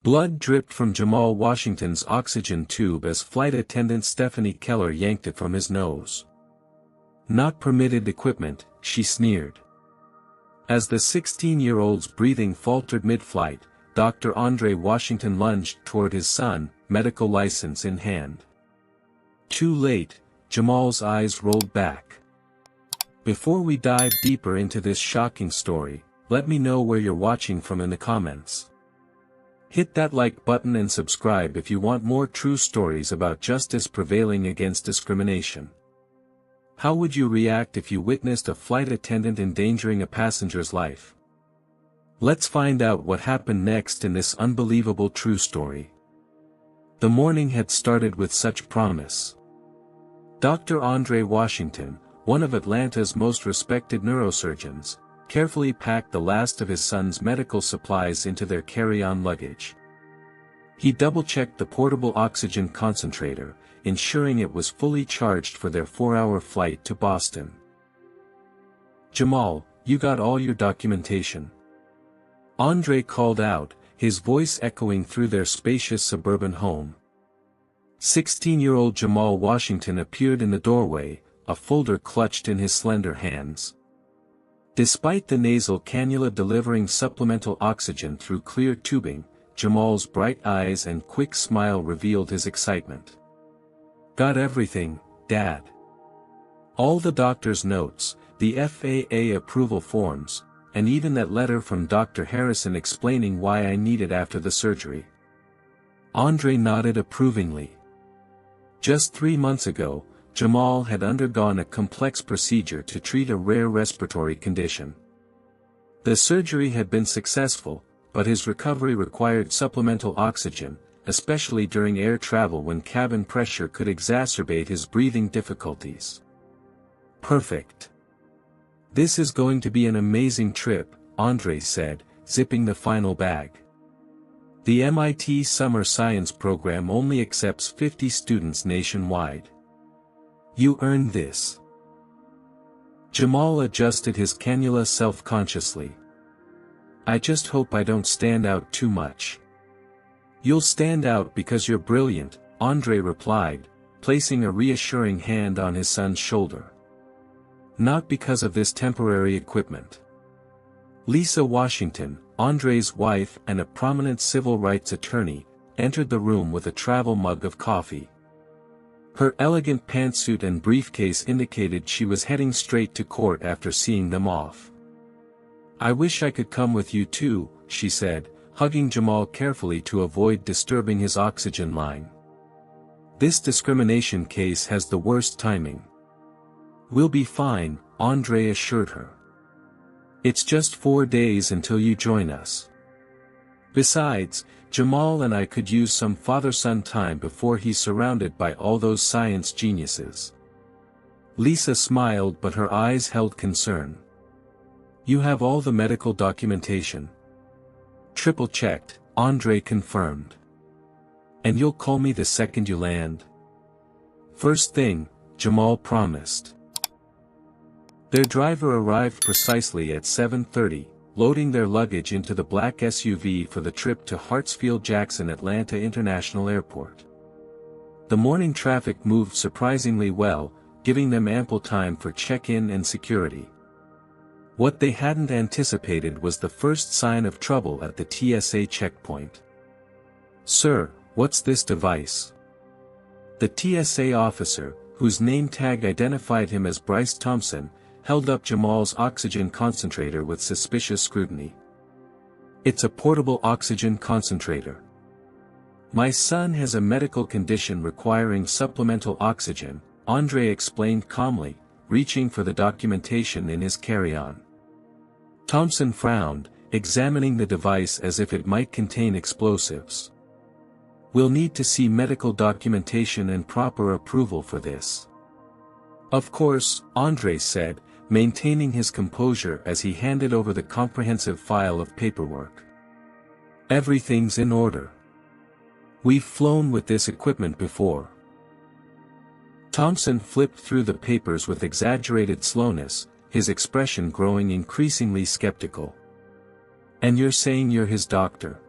Blood dripped from Jamal Washington's oxygen tube as flight attendant Stephanie Keller yanked it from his nose. "Not permitted equipment," she sneered. As the 16-year-old's breathing faltered mid-flight, Dr. Andre Washington lunged toward his son, medical license in hand. Too late, Jamal's eyes rolled back. Before we dive deeper into this shocking story, let me know where you're watching from in the comments. Hit that like button and subscribe if you want more true stories about justice prevailing against discrimination. How would you react if you witnessed a flight attendant endangering a passenger's life? Let's find out what happened next in this unbelievable true story. The morning had started with such promise. Dr. Andre Washington, one of Atlanta's most respected neurosurgeons, carefully packed the last of his son's medical supplies into their carry-on luggage. He double-checked the portable oxygen concentrator, ensuring it was fully charged for their 4-hour flight to Boston. "Jamal, you got all your documentation?" Andre called out, his voice echoing through their spacious suburban home. 16-year-old Jamal Washington appeared in the doorway, a folder clutched in his slender hands. Despite the nasal cannula delivering supplemental oxygen through clear tubing, Jamal's bright eyes and quick smile revealed his excitement. "Got everything, Dad. All the doctor's notes, the FAA approval forms, and even that letter from Dr. Harrison explaining why I need it after the surgery." Andre nodded approvingly. Just 3 months ago, Jamal had undergone a complex procedure to treat a rare respiratory condition. The surgery had been successful, but his recovery required supplemental oxygen, especially during air travel when cabin pressure could exacerbate his breathing difficulties. "Perfect. This is going to be an amazing trip," Andre said, zipping the final bag. "The MIT Summer Science Program only accepts 50 students nationwide. You earned this." Jamal adjusted his cannula self-consciously. "I just hope I don't stand out too much." "You'll stand out because you're brilliant," Andre replied, placing a reassuring hand on his son's shoulder. "Not because of this temporary equipment." Lisa Washington, Andre's wife and a prominent civil rights attorney, entered the room with a travel mug of coffee. Her elegant pantsuit and briefcase indicated she was heading straight to court after seeing them off. "I wish I could come with you too," she said, hugging Jamal carefully to avoid disturbing his oxygen line. "This discrimination case has the worst timing." "We'll be fine," Andre assured her. "It's just 4 days until you join us. Besides, Jamal and I could use some father-son time before he's surrounded by all those science geniuses." Lisa smiled, but her eyes held concern. "You have all the medical documentation?" "Triple-checked," Andre confirmed. "And you'll call me the second you land?" "First thing," Jamal promised. Their driver arrived precisely at 7:30, loading their luggage into the black SUV for the trip to Hartsfield-Jackson Atlanta International Airport. The morning traffic moved surprisingly well, giving them ample time for check-in and security. What they hadn't anticipated was the first sign of trouble at the TSA checkpoint. "Sir, what's this device?" The TSA officer, whose name tag identified him as Bryce Thompson, held up Jamal's oxygen concentrator with suspicious scrutiny. "It's a portable oxygen concentrator. My son has a medical condition requiring supplemental oxygen," Andre explained calmly, reaching for the documentation in his carry-on. Thompson frowned, examining the device as if it might contain explosives. "We'll need to see medical documentation and proper approval for this." "Of course," Andre said, maintaining his composure as he handed over the comprehensive file of paperwork. "Everything's in order. We've flown with this equipment before." Thompson flipped through the papers with exaggerated slowness, his expression growing increasingly skeptical. "And you're saying you're his doctor?"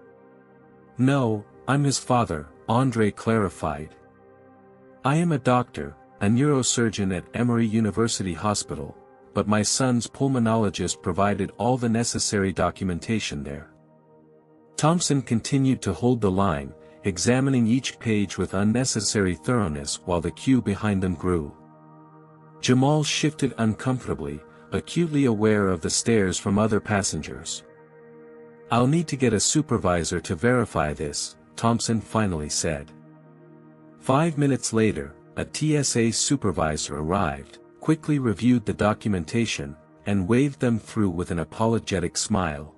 No, I'm his father, Andre clarified. I am a doctor, a neurosurgeon at Emory University Hospital, but my son's pulmonologist provided all the necessary documentation there. Thompson continued to hold the line, examining each page with unnecessary thoroughness while the queue behind them grew. Jamal shifted uncomfortably, acutely aware of the stares from other passengers. I'll need to get a supervisor to verify this, Thompson finally said. 5 minutes later, a TSA supervisor arrived, quickly reviewed the documentation, and waved them through with an apologetic smile.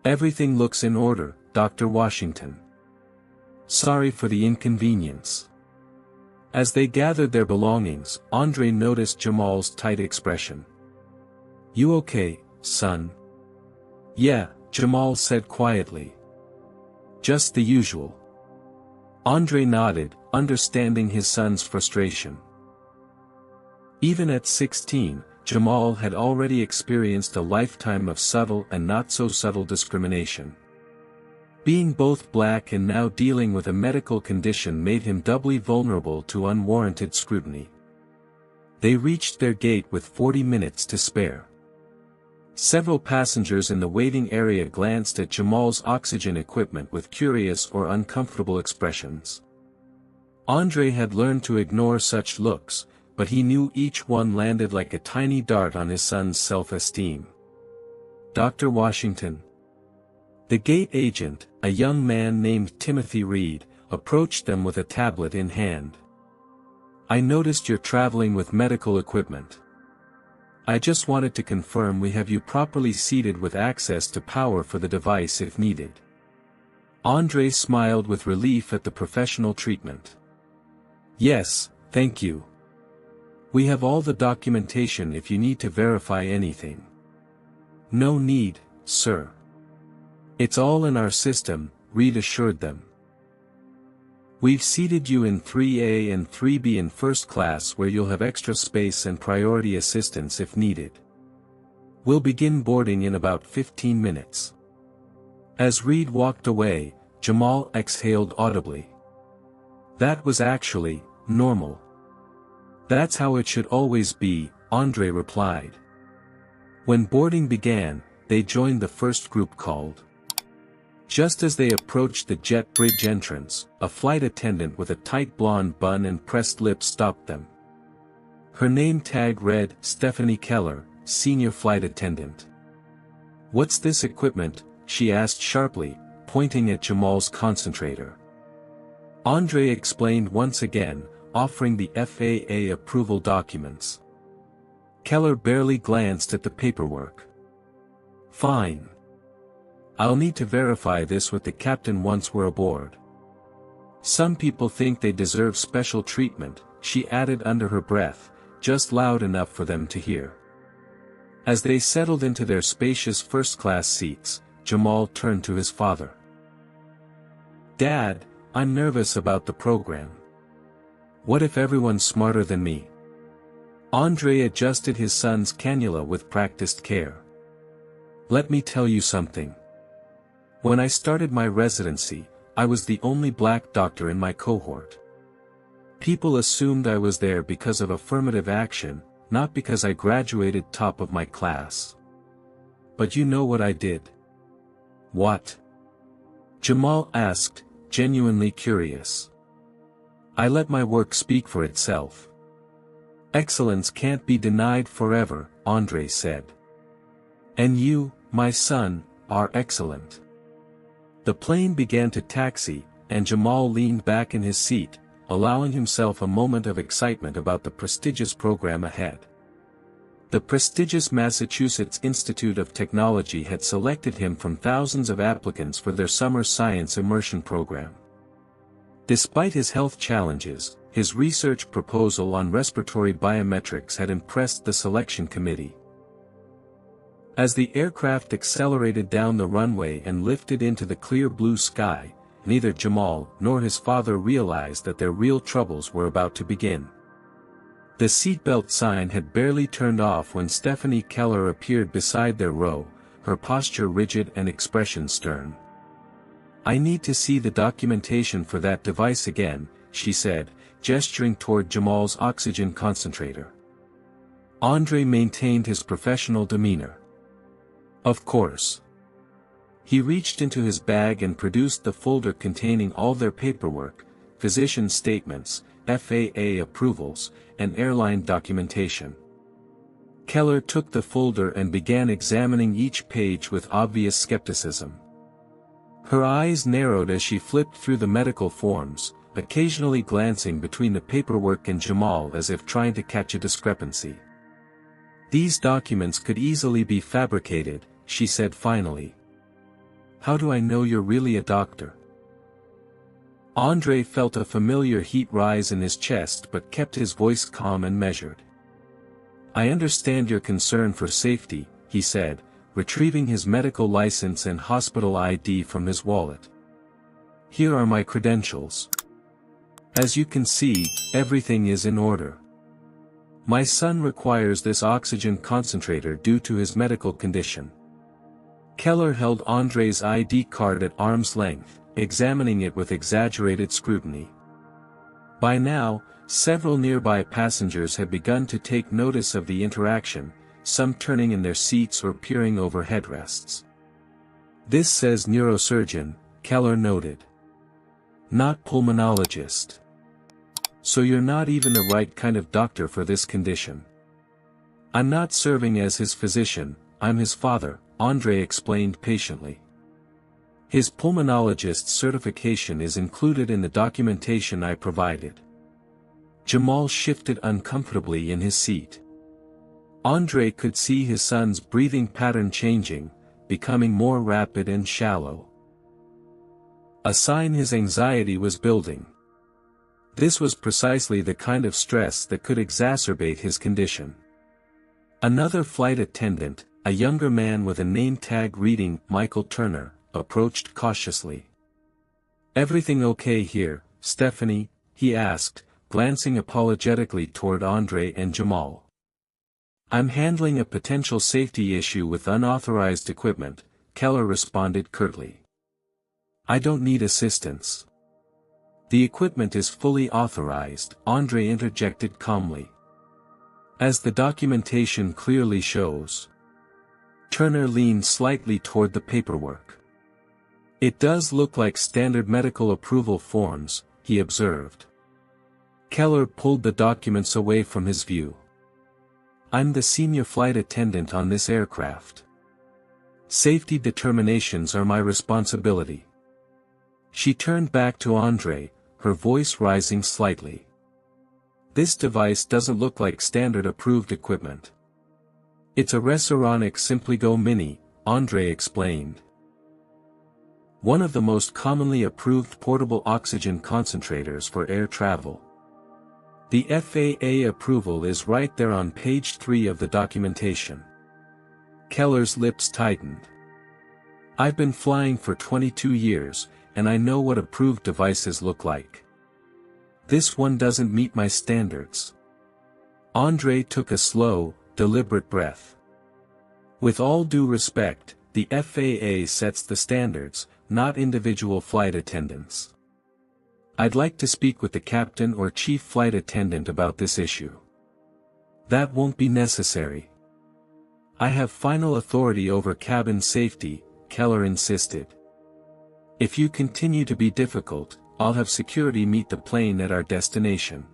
Everything looks in order, Dr. Washington. Sorry for the inconvenience. As they gathered their belongings, Andre noticed Jamal's tight expression. You okay, son? Yeah, Jamal said quietly. Just the usual. Andre nodded, understanding his son's frustration. Even at 16, Jamal had already experienced a lifetime of subtle and not-so-subtle discrimination. Being both black and now dealing with a medical condition made him doubly vulnerable to unwarranted scrutiny. They reached their gate with 40 minutes to spare. Several passengers in the waiting area glanced at Jamal's oxygen equipment with curious or uncomfortable expressions. Andre had learned to ignore such looks, but he knew each one landed like a tiny dart on his son's self-esteem. Dr. Washington. The gate agent, a young man named Timothy Reed, approached them with a tablet in hand. I noticed you're traveling with medical equipment. I just wanted to confirm we have you properly seated with access to power for the device if needed. Andre smiled with relief at the professional treatment. Yes, thank you. We have all the documentation if you need to verify anything. No need, sir. It's all in our system, Reed assured them. We've seated you in 3A and 3B in first class where you'll have extra space and priority assistance if needed. We'll begin boarding in about 15 minutes. As Reed walked away, Jamal exhaled audibly. That was actually normal. That's how it should always be, Andre replied. When boarding began, they joined the first group called. Just as they approached the jet bridge entrance, a flight attendant with a tight blonde bun and pressed lips stopped them. Her name tag read, Stephanie Keller, Senior Flight Attendant. What's this equipment? She asked sharply, pointing at Jamal's concentrator. Andre explained once again, offering the FAA approval documents. Keller barely glanced at the paperwork. Fine. I'll need to verify this with the captain once we're aboard. Some people think they deserve special treatment, she added under her breath, just loud enough for them to hear. As they settled into their spacious first-class seats, Jamal turned to his father. Dad, I'm nervous about the program. What if everyone's smarter than me? Andre adjusted his son's cannula with practiced care. Let me tell you something. When I started my residency, I was the only black doctor in my cohort. People assumed I was there because of affirmative action, not because I graduated top of my class. But you know what I did? What? Jamal asked, genuinely curious. I let my work speak for itself. Excellence can't be denied forever, Andre said. And you, my son, are excellent. The plane began to taxi, and Jamal leaned back in his seat, allowing himself a moment of excitement about the prestigious program ahead. The prestigious Massachusetts Institute of Technology had selected him from thousands of applicants for their summer science immersion program. Despite his health challenges, his research proposal on respiratory biometrics had impressed the selection committee. As the aircraft accelerated down the runway and lifted into the clear blue sky, neither Jamal nor his father realized that their real troubles were about to begin. The seatbelt sign had barely turned off when Stephanie Keller appeared beside their row, her posture rigid and expression stern. "I need to see the documentation for that device again," she said, gesturing toward Jamal's oxygen concentrator. Andre maintained his professional demeanor. "Of course." He reached into his bag and produced the folder containing all their paperwork, physician statements, FAA approvals, and airline documentation. Keller took the folder and began examining each page with obvious skepticism. Her eyes narrowed as she flipped through the medical forms, occasionally glancing between the paperwork and Jamal as if trying to catch a discrepancy. "These documents could easily be fabricated," she said finally. "How do I know you're really a doctor?" Andre felt a familiar heat rise in his chest but kept his voice calm and measured. "I understand your concern for safety," he said, retrieving his medical license and hospital ID from his wallet. "Here are my credentials. As you can see, everything is in order. My son requires this oxygen concentrator due to his medical condition." Keller held Andre's ID card at arm's length, examining it with exaggerated scrutiny. By now, several nearby passengers had begun to take notice of the interaction, some turning in their seats or peering over headrests. "This says neurosurgeon," Keller noted. "Not pulmonologist. So you're not even the right kind of doctor for this condition." "I'm not serving as his physician, I'm his father," Andre explained patiently. "His pulmonologist certification is included in the documentation I provided." Jamal shifted uncomfortably in his seat. Andre could see his son's breathing pattern changing, becoming more rapid and shallow. A sign his anxiety was building. This was precisely the kind of stress that could exacerbate his condition. Another flight attendant, a younger man with a name tag reading Michael Turner, approached cautiously. "Everything okay here, Stephanie?" he asked, glancing apologetically toward Andre and Jamal. "I'm handling a potential safety issue with unauthorized equipment," Keller responded curtly. "I don't need assistance." "The equipment is fully authorized," Andre interjected calmly. "As the documentation clearly shows." Turner leaned slightly toward the paperwork. "It does look like standard medical approval forms," he observed. Keller pulled the documents away from his view. "I'm the senior flight attendant on this aircraft. Safety determinations are my responsibility." She turned back to Andre, her voice rising slightly. "This device doesn't look like standard approved equipment. It's a Resironic SimpliGo Mini," Andre explained. "One of the most commonly approved portable oxygen concentrators for air travel. The FAA approval is right there on page 3 of the documentation." Keller's lips tightened. "I've been flying for 22 years, and I know what approved devices look like. This one doesn't meet my standards." Andre took a slow, deliberate breath. "With all due respect, the FAA sets the standards, not individual flight attendants. I'd like to speak with the captain or chief flight attendant about this issue." "That won't be necessary. I have final authority over cabin safety," Keller insisted. "If you continue to be difficult, I'll have security meet the plane at our destination."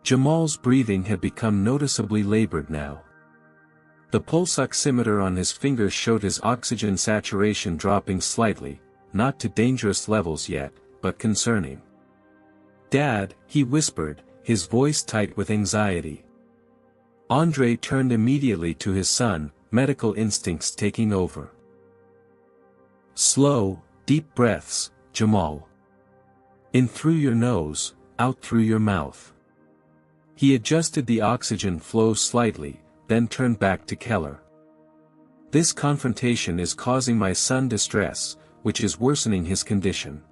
Jamal's breathing had become noticeably labored now. The pulse oximeter on his finger showed his oxygen saturation dropping slightly, not to dangerous levels yet, but concerning. "Dad," he whispered, his voice tight with anxiety. Andre turned immediately to his son, medical instincts taking over. "Slow, deep breaths, Jamal. In through your nose, out through your mouth." He adjusted the oxygen flow slightly, then turned back to Keller. "This confrontation is causing my son distress, which is worsening his condition.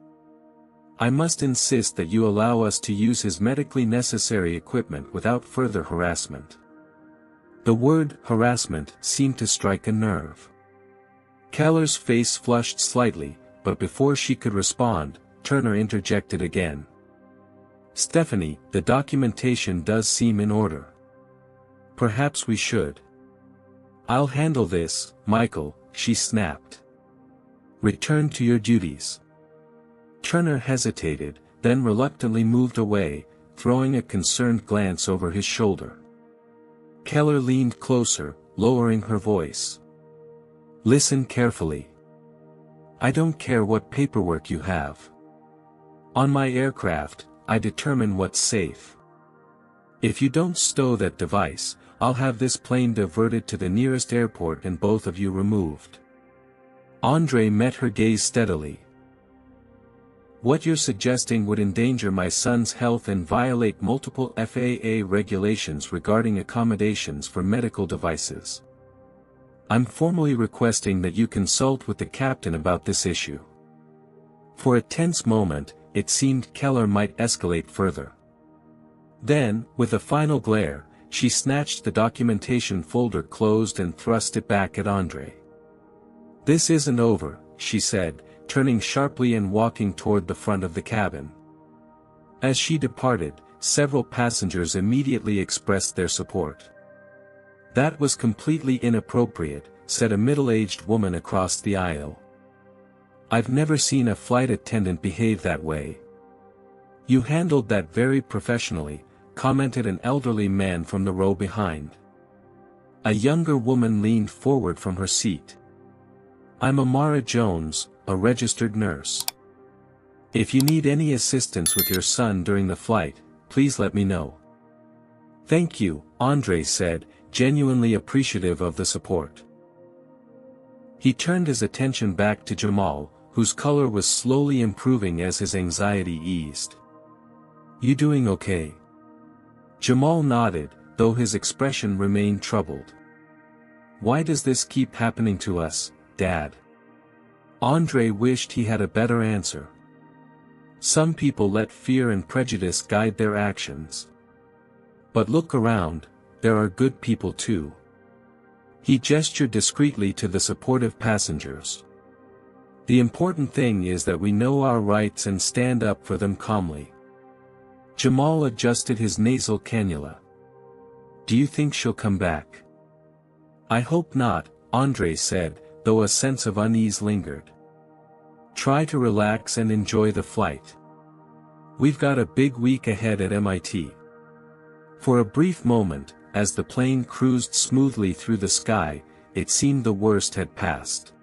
I must insist that you allow us to use his medically necessary equipment without further harassment." The word harassment seemed to strike a nerve. Keller's face flushed slightly, but before she could respond, Turner interjected again. "Stephanie, the documentation does seem in order. Perhaps we should." "I'll handle this, Michael," she snapped. "Return to your duties." Turner hesitated, then reluctantly moved away, throwing a concerned glance over his shoulder. Keller leaned closer, lowering her voice. "Listen carefully. I don't care what paperwork you have. On my aircraft, I determine what's safe. If you don't stow that device, I'll have this plane diverted to the nearest airport and both of you removed." Andre met her gaze steadily. "What you're suggesting would endanger my son's health and violate multiple FAA regulations regarding accommodations for medical devices. I'm formally requesting that you consult with the captain about this issue." For a tense moment, it seemed Keller might escalate further. Then, with a final glare, she snatched the documentation folder closed and thrust it back at Andre. "This isn't over," she said, turning sharply and walking toward the front of the cabin. As she departed, several passengers immediately expressed their support. "That was completely inappropriate," said a middle-aged woman across the aisle. "I've never seen a flight attendant behave that way." "You handled that very professionally," commented an elderly man from the row behind. A younger woman leaned forward from her seat. "I'm Amara Jones, a registered nurse. If you need any assistance with your son during the flight, please let me know." "Thank you," Andre said, genuinely appreciative of the support. He turned his attention back to Jamal, whose color was slowly improving as his anxiety eased. "You doing okay?" Jamal nodded, though his expression remained troubled. "Why does this keep happening to us, Dad?" Andre wished he had a better answer. Some people let fear and prejudice guide their actions. But look around, there are good people too. He gestured discreetly to the supportive passengers. "The important thing is that we know our rights and stand up for them calmly." Jamal adjusted his nasal cannula. "Do you think she'll come back?" "I hope not," Andre said, though a sense of unease lingered. "Try to relax and enjoy the flight. We've got a big week ahead at MIT." For a brief moment, as the plane cruised smoothly through the sky, it seemed the worst had passed.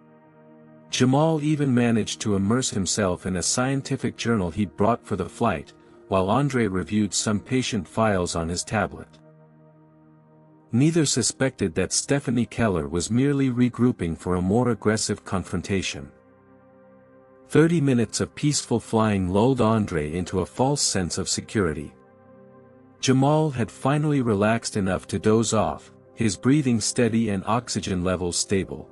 Jamal even managed to immerse himself in a scientific journal he'd brought for the flight, while Andre reviewed some patient files on his tablet. Neither suspected that Stephanie Keller was merely regrouping for a more aggressive confrontation. 30 minutes of peaceful flying lulled Andre into a false sense of security. Jamal had finally relaxed enough to doze off, his breathing steady and oxygen levels stable.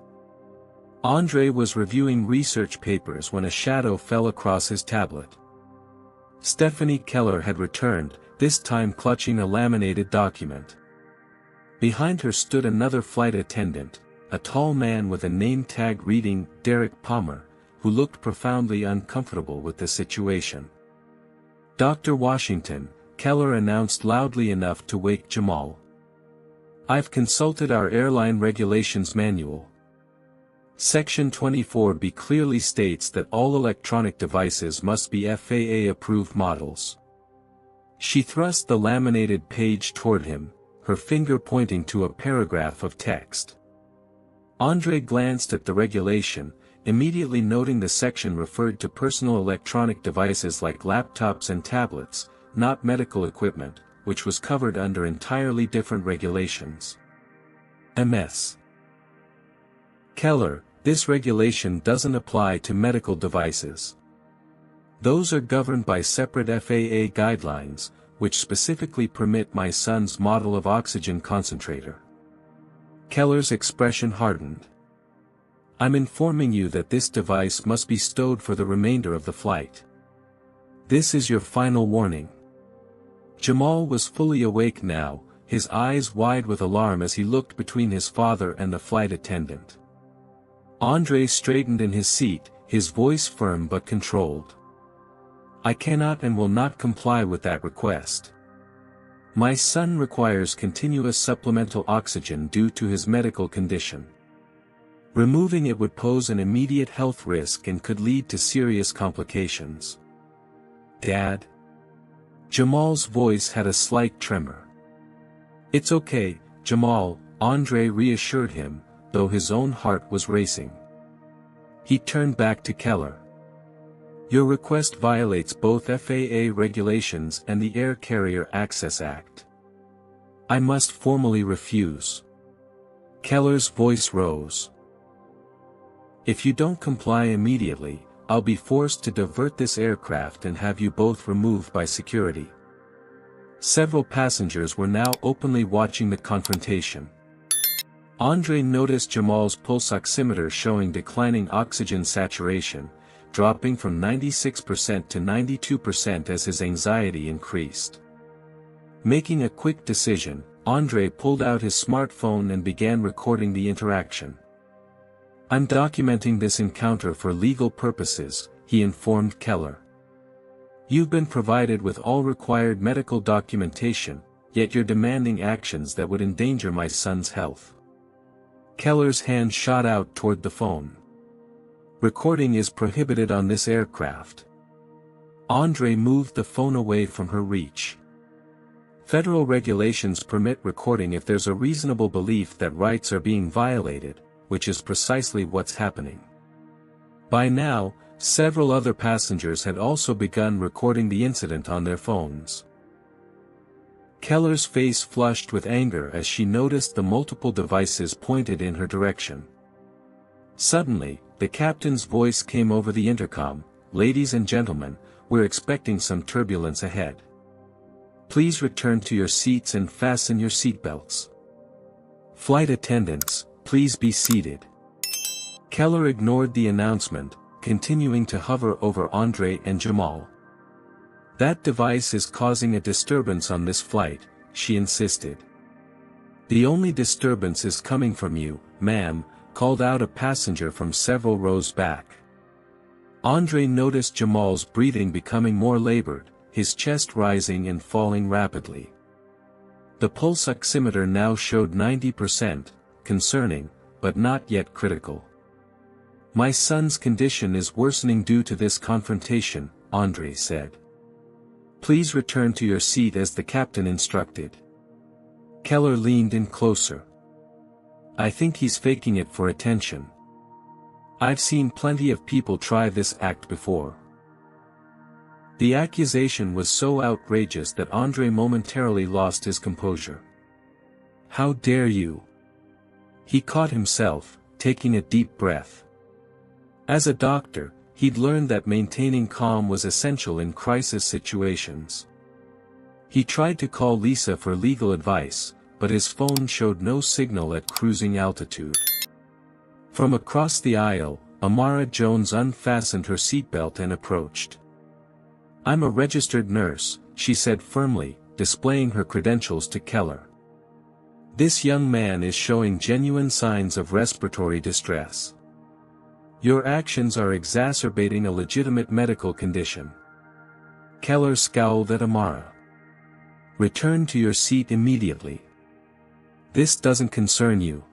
Andre was reviewing research papers when a shadow fell across his tablet. Stephanie Keller had returned, this time clutching a laminated document. Behind her stood another flight attendant, a tall man with a name tag reading Derek Palmer, who looked profoundly uncomfortable with the situation. "Dr. Washington," Keller announced loudly enough to wake Jamal. "I've consulted our airline regulations manual. Section 24B clearly states that all electronic devices must be FAA-approved models." She thrust the laminated page toward him, her finger pointing to a paragraph of text. Andre glanced at the regulation, immediately noting the section referred to personal electronic devices like laptops and tablets, not medical equipment, which was covered under entirely different regulations. MS. "Keller, this regulation doesn't apply to medical devices. Those are governed by separate FAA guidelines, which specifically permit my son's model of oxygen concentrator." Keller's expression hardened. "I'm informing you that this device must be stowed for the remainder of the flight. This is your final warning." Jamal was fully awake now, his eyes wide with alarm as he looked between his father and the flight attendant. Andre straightened in his seat, his voice firm but controlled. "I cannot and will not comply with that request. My son requires continuous supplemental oxygen due to his medical condition. Removing it would pose an immediate health risk and could lead to serious complications." "Dad?" Jamal's voice had a slight tremor. "It's okay, Jamal," Andre reassured him, though his own heart was racing. He turned back to Keller. "Your request violates both FAA regulations and the Air Carrier Access Act. I must formally refuse." Keller's voice rose. "If you don't comply immediately, I'll be forced to divert this aircraft and have you both removed by security." Several passengers were now openly watching the confrontation. Andre noticed Jamal's pulse oximeter showing declining oxygen saturation, dropping from 96% to 92% as his anxiety increased. Making a quick decision, Andre pulled out his smartphone and began recording the interaction. "I'm documenting this encounter for legal purposes," he informed Keller. "You've been provided with all required medical documentation, yet you're demanding actions that would endanger my son's health." Keller's hand shot out toward the phone. "Recording is prohibited on this aircraft." Andre moved the phone away from her reach. "Federal regulations permit recording if there's a reasonable belief that rights are being violated, which is precisely what's happening." By now, several other passengers had also begun recording the incident on their phones. Keller's face flushed with anger as she noticed the multiple devices pointed in her direction. Suddenly, the captain's voice came over the intercom, "Ladies and gentlemen, we're expecting some turbulence ahead. Please return to your seats and fasten your seatbelts. Flight attendants, please be seated." Keller ignored the announcement, continuing to hover over Andre and Jamal. "That device is causing a disturbance on this flight," she insisted. "The only disturbance is coming from you, ma'am," called out a passenger from several rows back. Andre noticed Jamal's breathing becoming more labored, his chest rising and falling rapidly. The pulse oximeter now showed 90%, concerning, but not yet critical. "My son's condition is worsening due to this confrontation," Andre said. "Please return to your seat as the captain instructed." Keller leaned in closer. "I think he's faking it for attention. I've seen plenty of people try this act before." The accusation was so outrageous that Andre momentarily lost his composure. "How dare you?" He caught himself, taking a deep breath. As a doctor, he'd learned that maintaining calm was essential in crisis situations. He tried to call Lisa for legal advice, but his phone showed no signal at cruising altitude. From across the aisle, Amara Jones unfastened her seatbelt and approached. "I'm a registered nurse," she said firmly, displaying her credentials to Keller. "This young man is showing genuine signs of respiratory distress. Your actions are exacerbating a legitimate medical condition." Keller scowled at Amara. "Return to your seat immediately. This doesn't concern you."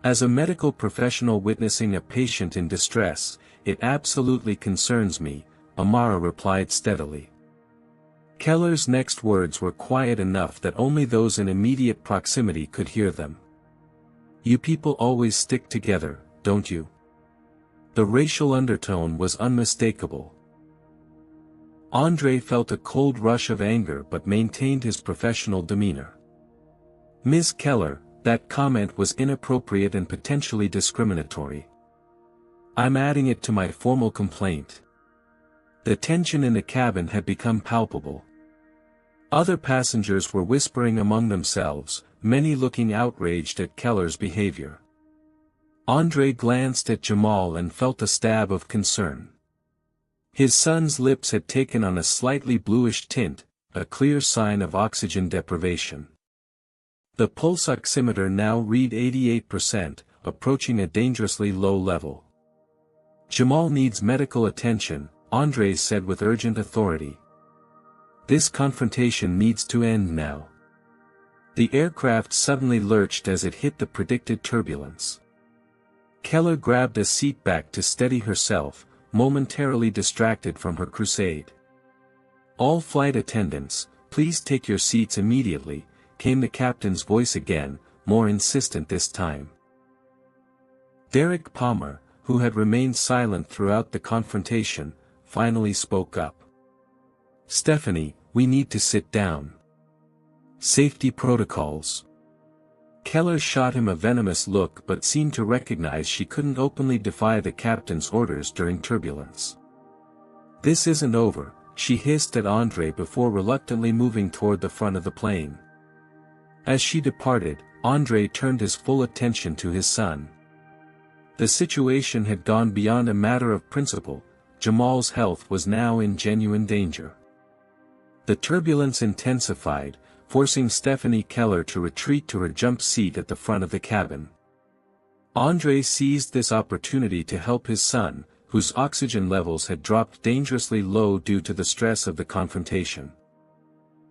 "As a medical professional witnessing a patient in distress, it absolutely concerns me," Amara replied steadily. Keller's next words were quiet enough that only those in immediate proximity could hear them. "You people always stick together, don't you?" The racial undertone was unmistakable. Andre felt a cold rush of anger but maintained his professional demeanor. "Ms. Keller, that comment was inappropriate and potentially discriminatory. I'm adding it to my formal complaint." The tension in the cabin had become palpable. Other passengers were whispering among themselves, many looking outraged at Keller's behavior. Andre glanced at Jamal and felt a stab of concern. His son's lips had taken on a slightly bluish tint, a clear sign of oxygen deprivation. The pulse oximeter now read 88%, approaching a dangerously low level. Jamal needs medical attention, Andrei said with urgent authority. This confrontation needs to end now. The aircraft suddenly lurched as it hit the predicted turbulence. Keller grabbed a seat back to steady herself, momentarily distracted from her crusade. "All flight attendants, please take your seats immediately," came the captain's voice again, more insistent this time. Derek Palmer, who had remained silent throughout the confrontation, finally spoke up. "Stephanie, we need to sit down. Safety protocols." Keller shot him a venomous look but seemed to recognize she couldn't openly defy the captain's orders during turbulence. "This isn't over," she hissed at Andrei before reluctantly moving toward the front of the plane. As she departed, Andrei turned his full attention to his son. The situation had gone beyond a matter of principle. Jamal's health was now in genuine danger. The turbulence intensified, forcing Stephanie Keller to retreat to her jump seat at the front of the cabin. Andrei seized this opportunity to help his son, whose oxygen levels had dropped dangerously low due to the stress of the confrontation.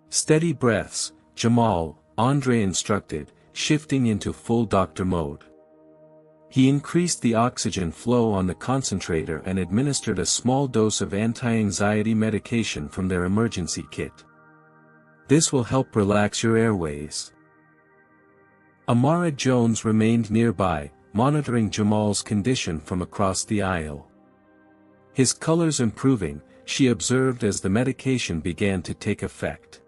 "Steady breaths, Jamal," Andrei instructed, shifting into full doctor mode. He increased the oxygen flow on the concentrator and administered a small dose of anti-anxiety medication from their emergency kit. "This will help relax your airways." Amara Jones remained nearby, monitoring Jamal's condition from across the aisle. His colors improving, she observed as the medication began to take effect.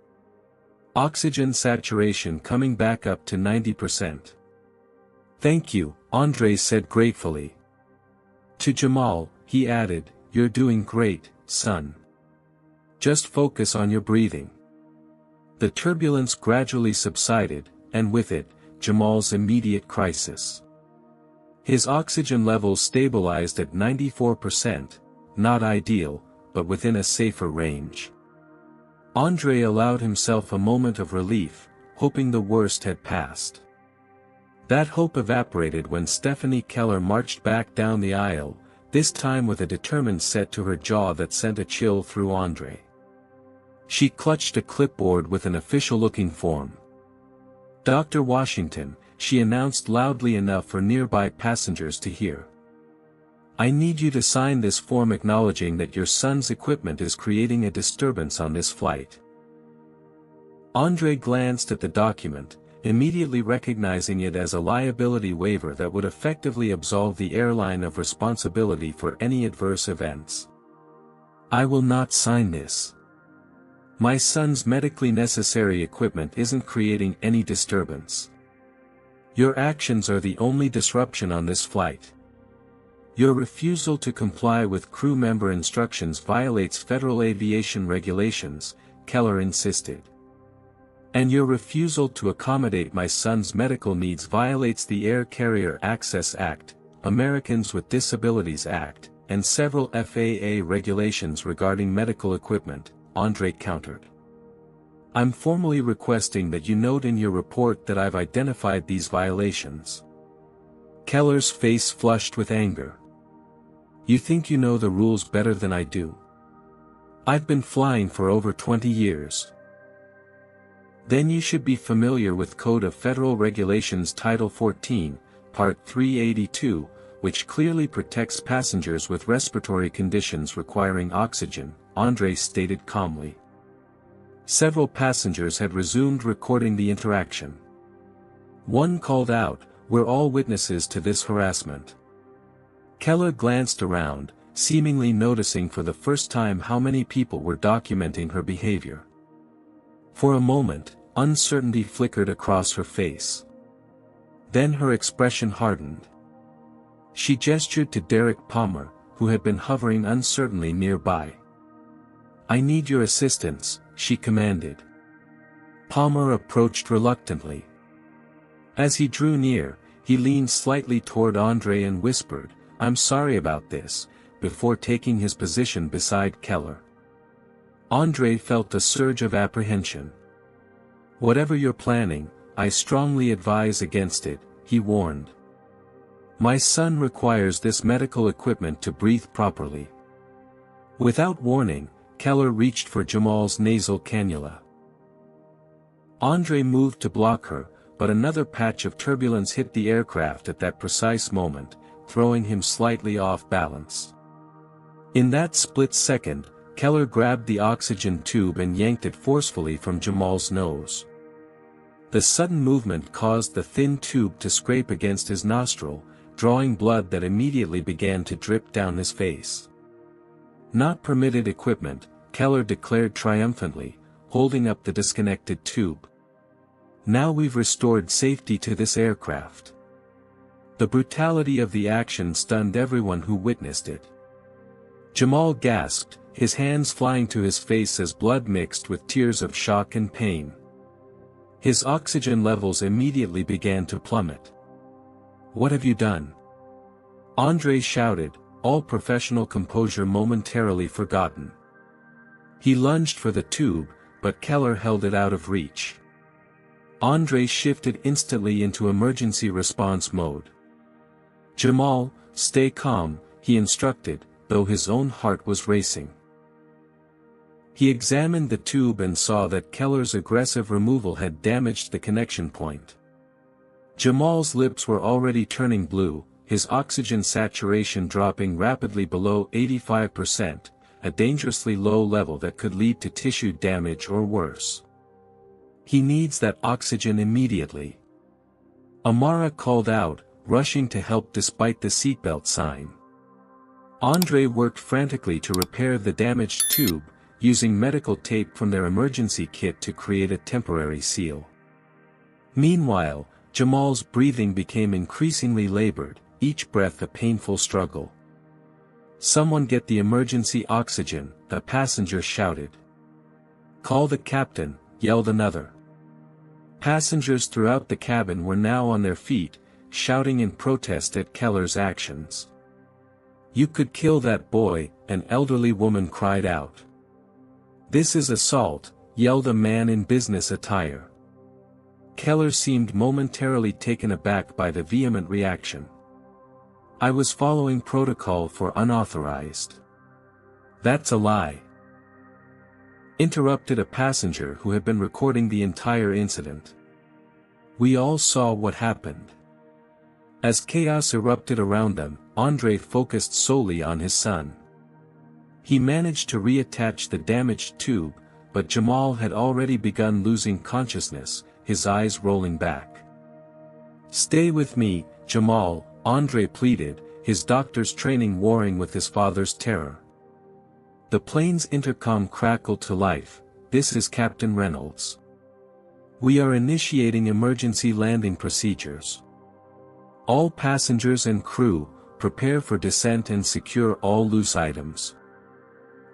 Oxygen saturation coming back up to 90%. "Thank you," Andrei said gratefully. To Jamal, he added, "You're doing great, son. Just focus on your breathing." The turbulence gradually subsided, and with it, Jamal's immediate crisis. His oxygen levels stabilized at 94%, not ideal, but within a safer range. Andrei allowed himself a moment of relief, hoping the worst had passed. That hope evaporated when Stephanie Keller marched back down the aisle, this time with a determined set to her jaw that sent a chill through Andrei. She clutched a clipboard with an official-looking form. "Dr. Washington," she announced loudly enough for nearby passengers to hear. "I need you to sign this form acknowledging that your son's equipment is creating a disturbance on this flight." Andrei glanced at the document, immediately recognizing it as a liability waiver that would effectively absolve the airline of responsibility for any adverse events. "I will not sign this. My son's medically necessary equipment isn't creating any disturbance. Your actions are the only disruption on this flight. Your refusal to comply with crew member instructions violates federal aviation regulations," Keller insisted. "And your refusal to accommodate my son's medical needs violates the Air Carrier Access Act, Americans with Disabilities Act, and several FAA regulations regarding medical equipment," Andrei countered. "I'm formally requesting that you note in your report that I've identified these violations." Keller's face flushed with anger. "You think you know the rules better than I do? I've been flying for over 20 years. Then you should be familiar with Code of Federal Regulations Title 14, Part 382, which clearly protects passengers with respiratory conditions requiring oxygen," Andrei stated calmly. Several passengers had resumed recording the interaction. One called out, "We're all witnesses to this harassment." Keller glanced around, seemingly noticing for the first time how many people were documenting her behavior. For a moment, uncertainty flickered across her face. Then her expression hardened. She gestured to Derek Palmer, who had been hovering uncertainly nearby. "I need your assistance," she commanded. Palmer approached reluctantly. As he drew near, he leaned slightly toward Andrei and whispered, "I'm sorry about this," before taking his position beside Keller. Andrei felt a surge of apprehension. "Whatever you're planning, I strongly advise against it," he warned. My son requires this medical equipment to breathe properly. Without warning, Keller reached for Jamal's nasal cannula. Andre moved to block her, but another patch of turbulence hit the aircraft at that precise moment, throwing him slightly off balance. In that split second, Keller grabbed the oxygen tube and yanked it forcefully from Jamal's nose. The sudden movement caused the thin tube to scrape against his nostril, drawing blood that immediately began to drip down his face. "Not permitted equipment," Keller declared triumphantly, holding up the disconnected tube. "Now we've restored safety to this aircraft." The brutality of the action stunned everyone who witnessed it. Jamal gasped, his hands flying to his face as blood mixed with tears of shock and pain. His oxygen levels immediately began to plummet. "What have you done?" Andre shouted, all professional composure momentarily forgotten. He lunged for the tube, but Keller held it out of reach. Andre shifted instantly into emergency response mode. "Jamal, stay calm," he instructed, though his own heart was racing. He examined the tube and saw that Keller's aggressive removal had damaged the connection point. Jamal's lips were already turning blue, his oxygen saturation dropping rapidly below 85%, a dangerously low level that could lead to tissue damage or worse. "He needs that oxygen immediately." Amara called out, rushing to help despite the seatbelt sign. Andre worked frantically to repair the damaged tube, using medical tape from their emergency kit to create a temporary seal. Meanwhile, Jamal's breathing became increasingly labored, each breath a painful struggle. "Someone get the emergency oxygen," the passenger shouted. "Call the captain," yelled another. Passengers throughout the cabin were now on their feet, shouting in protest at Keller's actions. "You could kill that boy," an elderly woman cried out. "This is assault," yelled a man in business attire. Keller seemed momentarily taken aback by the vehement reaction. "I was following protocol for unauthorized." "That's a lie," interrupted a passenger who had been recording the entire incident. "We all saw what happened." As chaos erupted around them, Andre focused solely on his son. He managed to reattach the damaged tube, but Jamal had already begun losing consciousness, his eyes rolling back. "Stay with me, Jamal," Andre pleaded, his doctor's training warring with his father's terror. The plane's intercom crackled to life. "This is Captain Reynolds. We are initiating emergency landing procedures. All passengers and crew, prepare for descent and secure all loose items."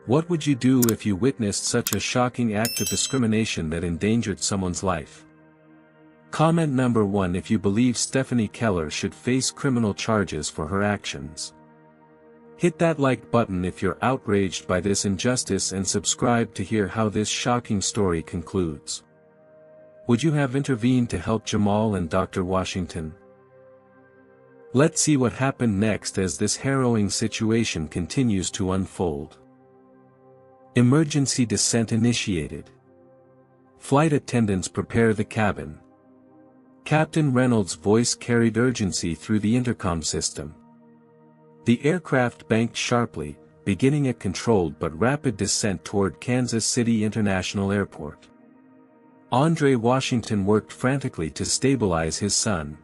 What would you do if you witnessed such a shocking act of discrimination that endangered someone's life? Comment number 1 if you believe Stephanie Keller should face criminal charges for her actions. Hit that like button if you're outraged by this injustice and subscribe to hear how this shocking story concludes. Would you have intervened to help Jamal and Dr. Washington? Let's see what happened next as this harrowing situation continues to unfold. Emergency descent initiated. Flight attendants prepare the cabin. Captain Reynolds' voice carried urgency through the intercom system. The aircraft banked sharply, beginning a controlled but rapid descent toward Kansas City International Airport. Andre Washington worked frantically to stabilize his son.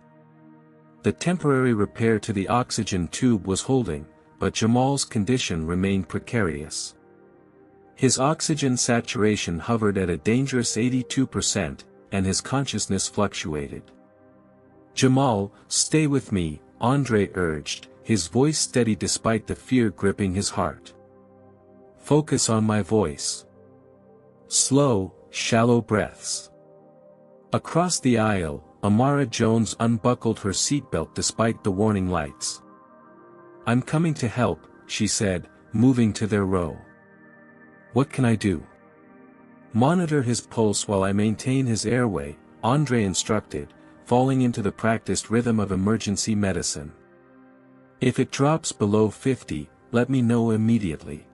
The temporary repair to the oxygen tube was holding, but Jamal's condition remained precarious. His oxygen saturation hovered at a dangerous 82%, and his consciousness fluctuated. "Jamal, stay with me," Andre urged, his voice steady despite the fear gripping his heart. "Focus on my voice. Slow, shallow breaths." Across the aisle, Amara Jones unbuckled her seatbelt despite the warning lights. "I'm coming to help," she said, moving to their row. "What can I do?" "Monitor his pulse while I maintain his airway," Andre instructed, falling into the practiced rhythm of emergency medicine. If it drops below 50, let me know immediately.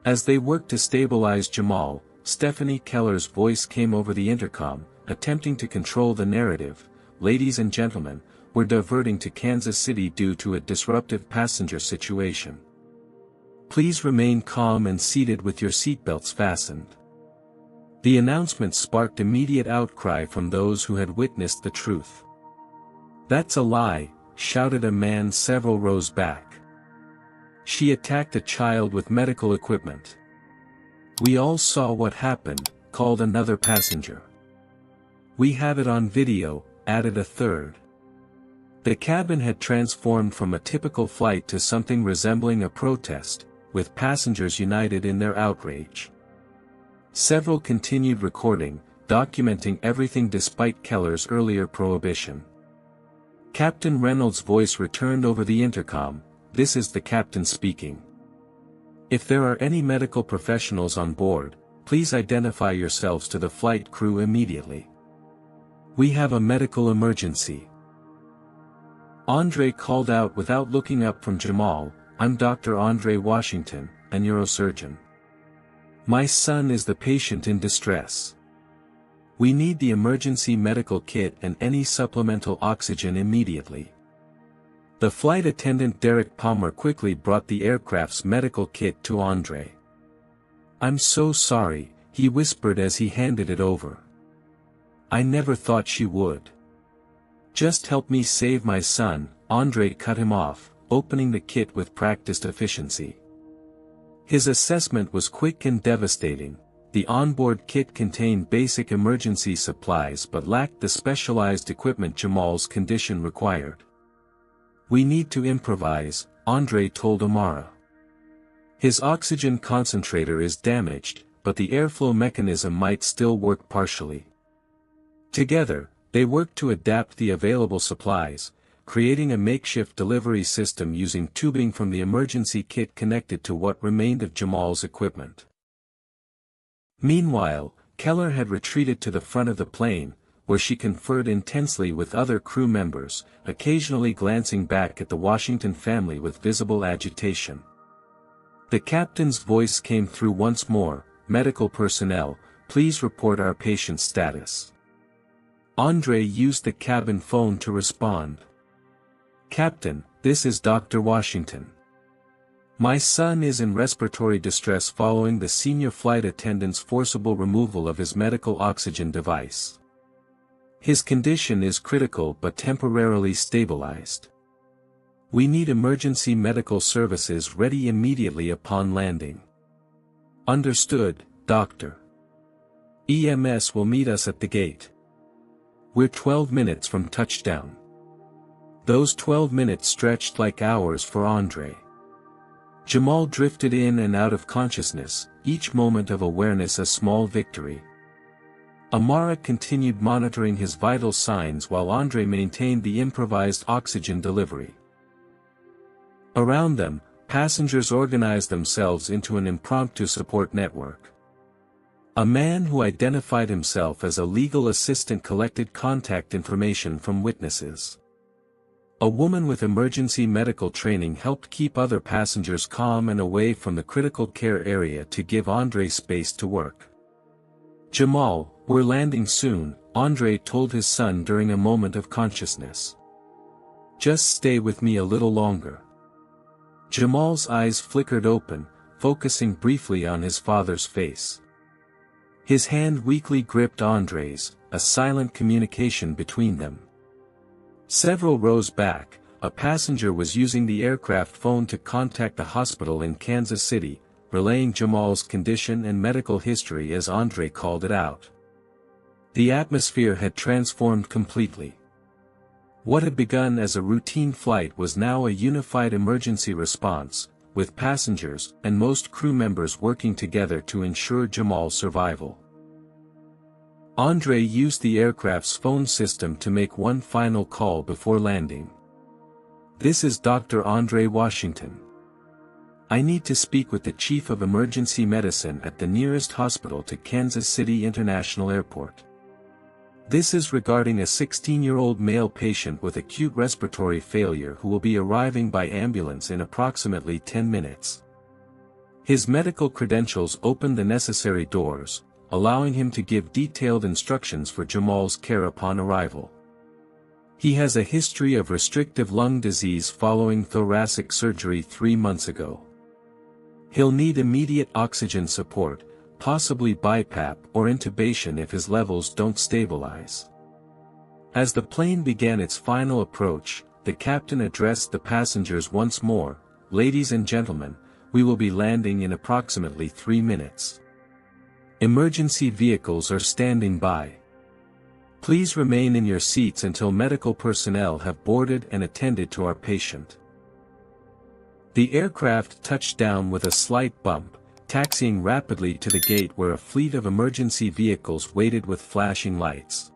As they worked to stabilize Jamal, Stephanie Keller's voice came over the intercom, attempting to control the narrative. Ladies and gentlemen, we're diverting to Kansas City due to a disruptive passenger situation. Please remain calm and seated with your seatbelts fastened. The announcement sparked immediate outcry from those who had witnessed the truth. That's a lie, shouted a man several rows back. She attacked a child with medical equipment. We all saw what happened, called another passenger. We have it on video, added a third. The cabin had transformed from a typical flight to something resembling a protest, with passengers united in their outrage. Several continued recording, documenting everything despite Keller's earlier prohibition. Captain Reynolds' voice returned over the intercom. This is the captain speaking. If there are any medical professionals on board, please identify yourselves to the flight crew immediately. We have a medical emergency. Andre called out without looking up from Jamal, I'm Dr. Andre Washington, a neurosurgeon. My son is the patient in distress. We need the emergency medical kit and any supplemental oxygen immediately. The flight attendant Derek Palmer quickly brought the aircraft's medical kit to Andre. I'm so sorry, he whispered as he handed it over. I never thought she would. Just help me save my son, Andre cut him off, opening the kit with practiced efficiency. His assessment was quick and devastating. The onboard kit contained basic emergency supplies but lacked the specialized equipment Jamal's condition required. We need to improvise, Andre told Amara. His oxygen concentrator is damaged, but the airflow mechanism might still work partially. Together, they worked to adapt the available supplies, creating a makeshift delivery system using tubing from the emergency kit connected to what remained of Jamal's equipment. Meanwhile, Keller had retreated to the front of the plane, where she conferred intensely with other crew members, occasionally glancing back at the Washington family with visible agitation. The captain's voice came through once more, medical personnel, please report our patient's status. Andre used the cabin phone to respond. Captain, this is Dr. Washington. My son is in respiratory distress following the senior flight attendant's forcible removal of his medical oxygen device. His condition is critical but temporarily stabilized. We need emergency medical services ready immediately upon landing. Understood, Doctor. EMS will meet us at the gate. We're 12 minutes from touchdown. Those 12 minutes stretched like hours for Andre. Jamal drifted in and out of consciousness, each moment of awareness a small victory. Amara continued monitoring his vital signs while Andre maintained the improvised oxygen delivery. Around them, passengers organized themselves into an impromptu support network. A man who identified himself as a legal assistant collected contact information from witnesses. A woman with emergency medical training helped keep other passengers calm and away from the critical care area to give Andre space to work. Jamal, we're landing soon, Andre told his son during a moment of consciousness. Just stay with me a little longer. Jamal's eyes flickered open, focusing briefly on his father's face. His hand weakly gripped Andre's, a silent communication between them. Several rows back, a passenger was using the aircraft phone to contact a hospital in Kansas City, relaying Jamal's condition and medical history as Andre called it out. The atmosphere had transformed completely. What had begun as a routine flight was now a unified emergency response, with passengers and most crew members working together to ensure Jamal's survival. Andre used the aircraft's phone system to make one final call before landing. This is Dr. Andre Washington. I need to speak with the Chief of Emergency Medicine at the nearest hospital to Kansas City International Airport. This is regarding a 16-year-old male patient with acute respiratory failure who will be arriving by ambulance in approximately 10 minutes. His medical credentials opened the necessary doors, allowing him to give detailed instructions for Jamal's care upon arrival. He has a history of restrictive lung disease following thoracic surgery 3 months ago. He'll need immediate oxygen support, possibly BiPAP or intubation if his levels don't stabilize. As the plane began its final approach, the captain addressed the passengers once more, "Ladies and gentlemen, we will be landing in approximately 3 minutes. Emergency vehicles are standing by. Please remain in your seats until medical personnel have boarded and attended to our patient." The aircraft touched down with a slight bump, taxiing rapidly to the gate where a fleet of emergency vehicles waited with flashing lights.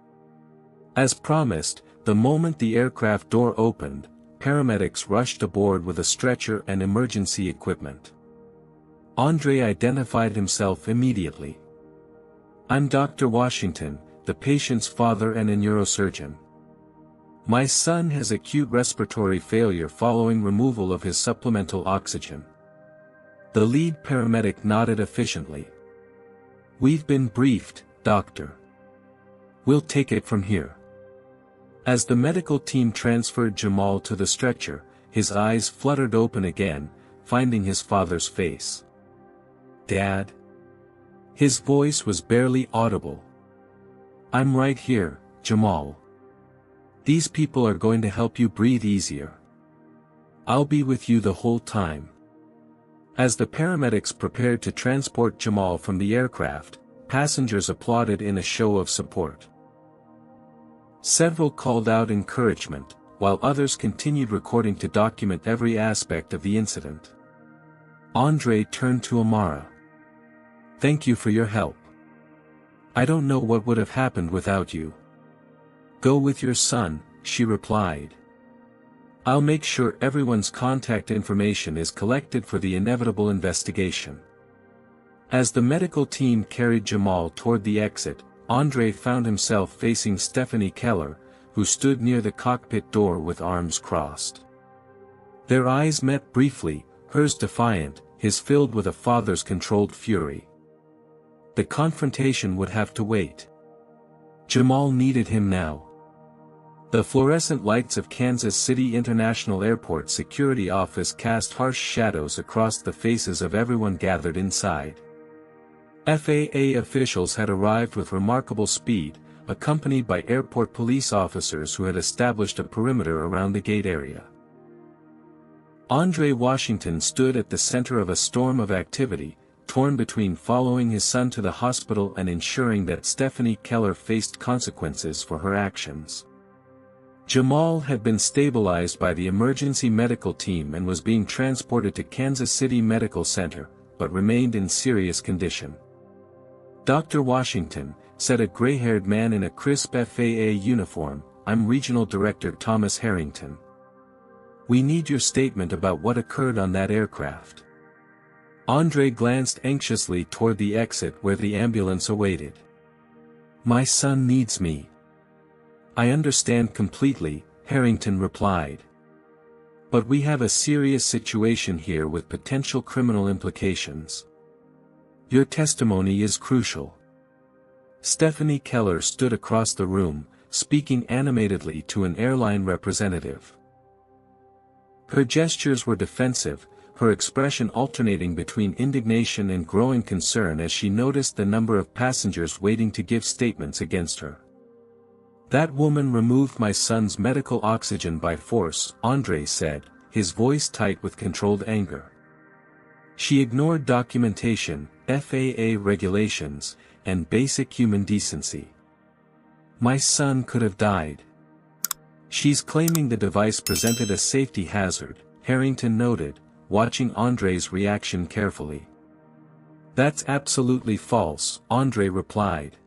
As promised, the moment the aircraft door opened, paramedics rushed aboard with a stretcher and emergency equipment. Andre identified himself immediately. "I'm Dr. Washington, the patient's father and a neurosurgeon. My son has acute respiratory failure following removal of his supplemental oxygen." The lead paramedic nodded efficiently. "We've been briefed, Doctor. We'll take it from here." As the medical team transferred Jamal to the stretcher, his eyes fluttered open again, finding his father's face. "Dad?" His voice was barely audible. "I'm right here, Jamal. These people are going to help you breathe easier. I'll be with you the whole time." As the paramedics prepared to transport Jamal from the aircraft, passengers applauded in a show of support. Several called out encouragement, while others continued recording to document every aspect of the incident. Andre turned to Amara. "Thank you for your help. I don't know what would have happened without you." "Go with your son," she replied. "I'll make sure everyone's contact information is collected for the inevitable investigation." As the medical team carried Jamal toward the exit, Andre found himself facing Stephanie Keller, who stood near the cockpit door with arms crossed. Their eyes met briefly, hers defiant, his filled with a father's controlled fury. The confrontation would have to wait. Jamal needed him now. The fluorescent lights of Kansas City International Airport security office cast harsh shadows across the faces of everyone gathered inside. FAA officials had arrived with remarkable speed, accompanied by airport police officers who had established a perimeter around the gate area. Andre Washington stood at the center of a storm of activity, torn between following his son to the hospital and ensuring that Stephanie Keller faced consequences for her actions. Jamal had been stabilized by the emergency medical team and was being transported to Kansas City Medical Center, but remained in serious condition. "Dr. Washington," said a gray-haired man in a crisp FAA uniform, "I'm Regional Director Thomas Harrington. We need your statement about what occurred on that aircraft." Andre glanced anxiously toward the exit where the ambulance awaited. "My son needs me." "I understand completely," Harrington replied. "But we have a serious situation here with potential criminal implications. Your testimony is crucial." Stephanie Keller stood across the room, speaking animatedly to an airline representative. Her gestures were defensive, her expression alternating between indignation and growing concern as she noticed the number of passengers waiting to give statements against her. "That woman removed my son's medical oxygen by force," Andre said, his voice tight with controlled anger. "She ignored documentation, FAA regulations, and basic human decency. My son could have died." "She's claiming the device presented a safety hazard," Harrington noted, watching Andre's reaction carefully. "That's absolutely false," Andre replied.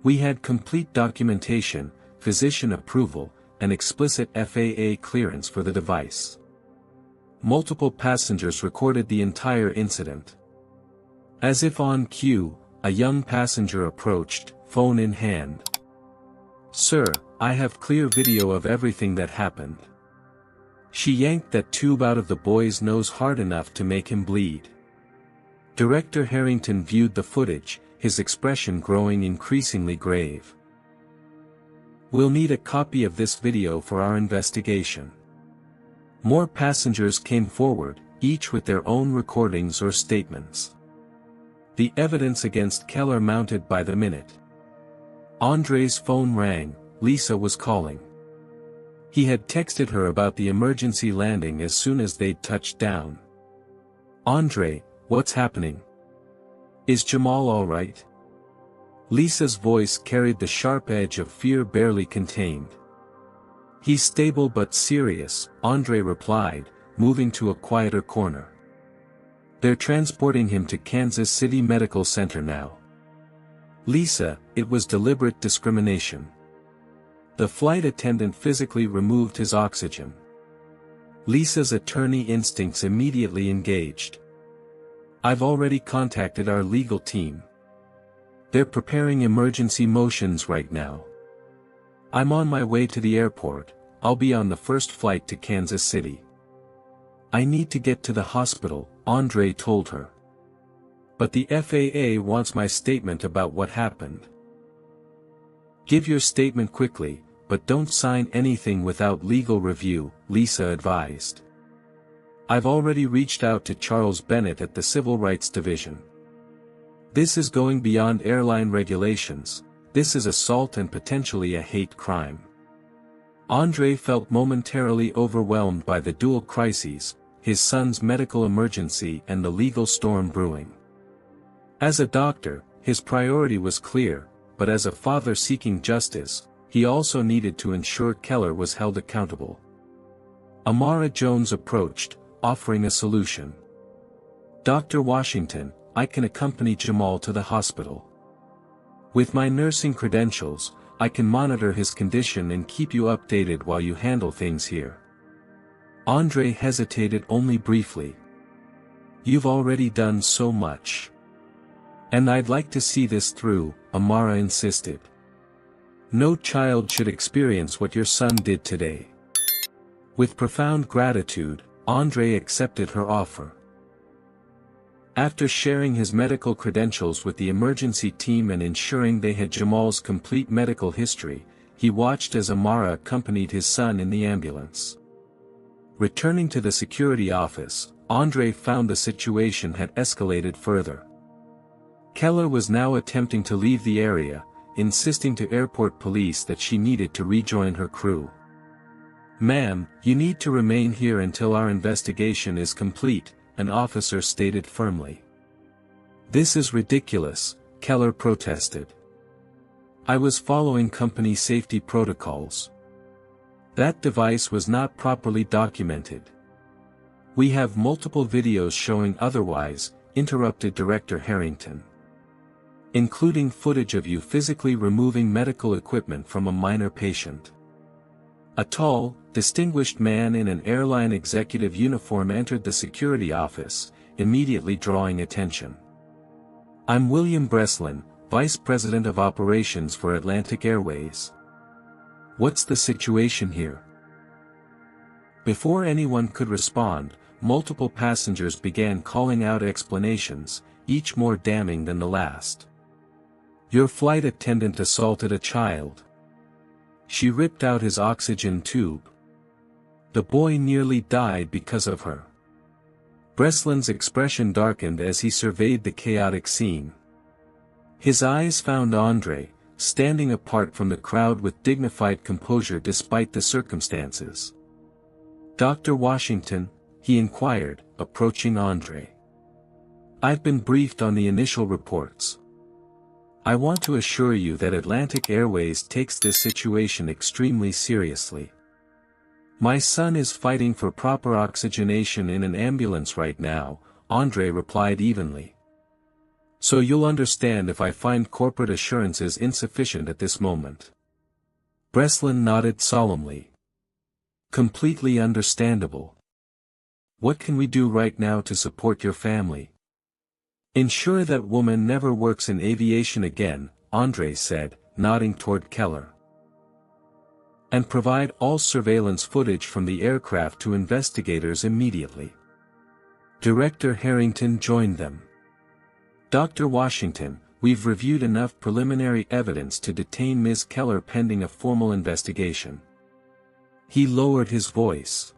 "We had complete documentation, physician approval, and explicit FAA clearance for the device. Multiple passengers recorded the entire incident." As if on cue, a young passenger approached, phone in hand. "Sir, I have clear video of everything that happened. She yanked that tube out of the boy's nose hard enough to make him bleed." Director Harrington viewed the footage, his expression growing increasingly grave. "We'll need a copy of this video for our investigation." More passengers came forward, each with their own recordings or statements. The evidence against Keller mounted by the minute. Andre's phone rang. Lisa was calling. He had texted her about the emergency landing as soon as they'd touched down. "Andre, what's happening? Is Jamal all right?" Lisa's voice carried the sharp edge of fear barely contained. "He's stable but serious," Andre replied, moving to a quieter corner. "They're transporting him to Kansas City Medical Center now." "Lisa, it was deliberate discrimination. The flight attendant physically removed his oxygen." Lisa's attorney instincts immediately engaged. "I've already contacted our legal team. They're preparing emergency motions right now. I'm on my way to the airport. I'll be on the first flight to Kansas City." "I need to get to the hospital," Andre told her. "But the FAA wants my statement about what happened." "Give your statement quickly, but don't sign anything without legal review," Lisa advised. "I've already reached out to Charles Bennett at the Civil Rights Division. This is going beyond airline regulations. This is assault and potentially a hate crime." Andre felt momentarily overwhelmed by the dual crises, his son's medical emergency and the legal storm brewing. As a doctor, his priority was clear, but as a father seeking justice, he also needed to ensure Keller was held accountable. Amara Jones approached, offering a solution. "Dr. Washington, I can accompany Jamal to the hospital. With my nursing credentials, I can monitor his condition and keep you updated while you handle things here." Andre hesitated only briefly. "You've already done so much. And I'd like to see this through," Amara insisted. "No child should experience what your son did today." With profound gratitude, Andre accepted her offer. After sharing his medical credentials with the emergency team and ensuring they had Jamal's complete medical history, he watched as Amara accompanied his son in the ambulance. Returning to the security office, Andre found the situation had escalated further. Keller was now attempting to leave the area, insisting to airport police that she needed to rejoin her crew. "Ma'am, you need to remain here until our investigation is complete," an officer stated firmly. "This is ridiculous," Keller protested. "I was following company safety protocols. That device was not properly documented." "We have multiple videos showing otherwise," interrupted Director Harrington. "Including footage of you physically removing medical equipment from a minor patient." A tall, distinguished man in an airline executive uniform entered the security office, immediately drawing attention. "I'm William Breslin, Vice President of Operations for Atlantic Airways. What's the situation here?" Before anyone could respond, multiple passengers began calling out explanations, each more damning than the last. "Your flight attendant assaulted a child. She ripped out his oxygen tube. The boy nearly died because of her." Breslin's expression darkened as he surveyed the chaotic scene. His eyes found Andre, standing apart from the crowd with dignified composure despite the circumstances. "Dr. Washington," he inquired, approaching Andre. "I've been briefed on the initial reports. I want to assure you that Atlantic Airways takes this situation extremely seriously. My son is fighting for proper oxygenation in an ambulance right now," Andre replied evenly. "So you'll understand if I find corporate assurances insufficient at this moment." Breslin nodded solemnly. "Completely understandable. What can we do right now to support your family?" "Ensure that woman never works in aviation again," Andre said, nodding toward Keller. And provide all surveillance footage from the aircraft to investigators immediately. Director Harrington joined them. Dr. Washington, we've reviewed enough preliminary evidence to detain Ms. Keller pending a formal investigation. He lowered his voice.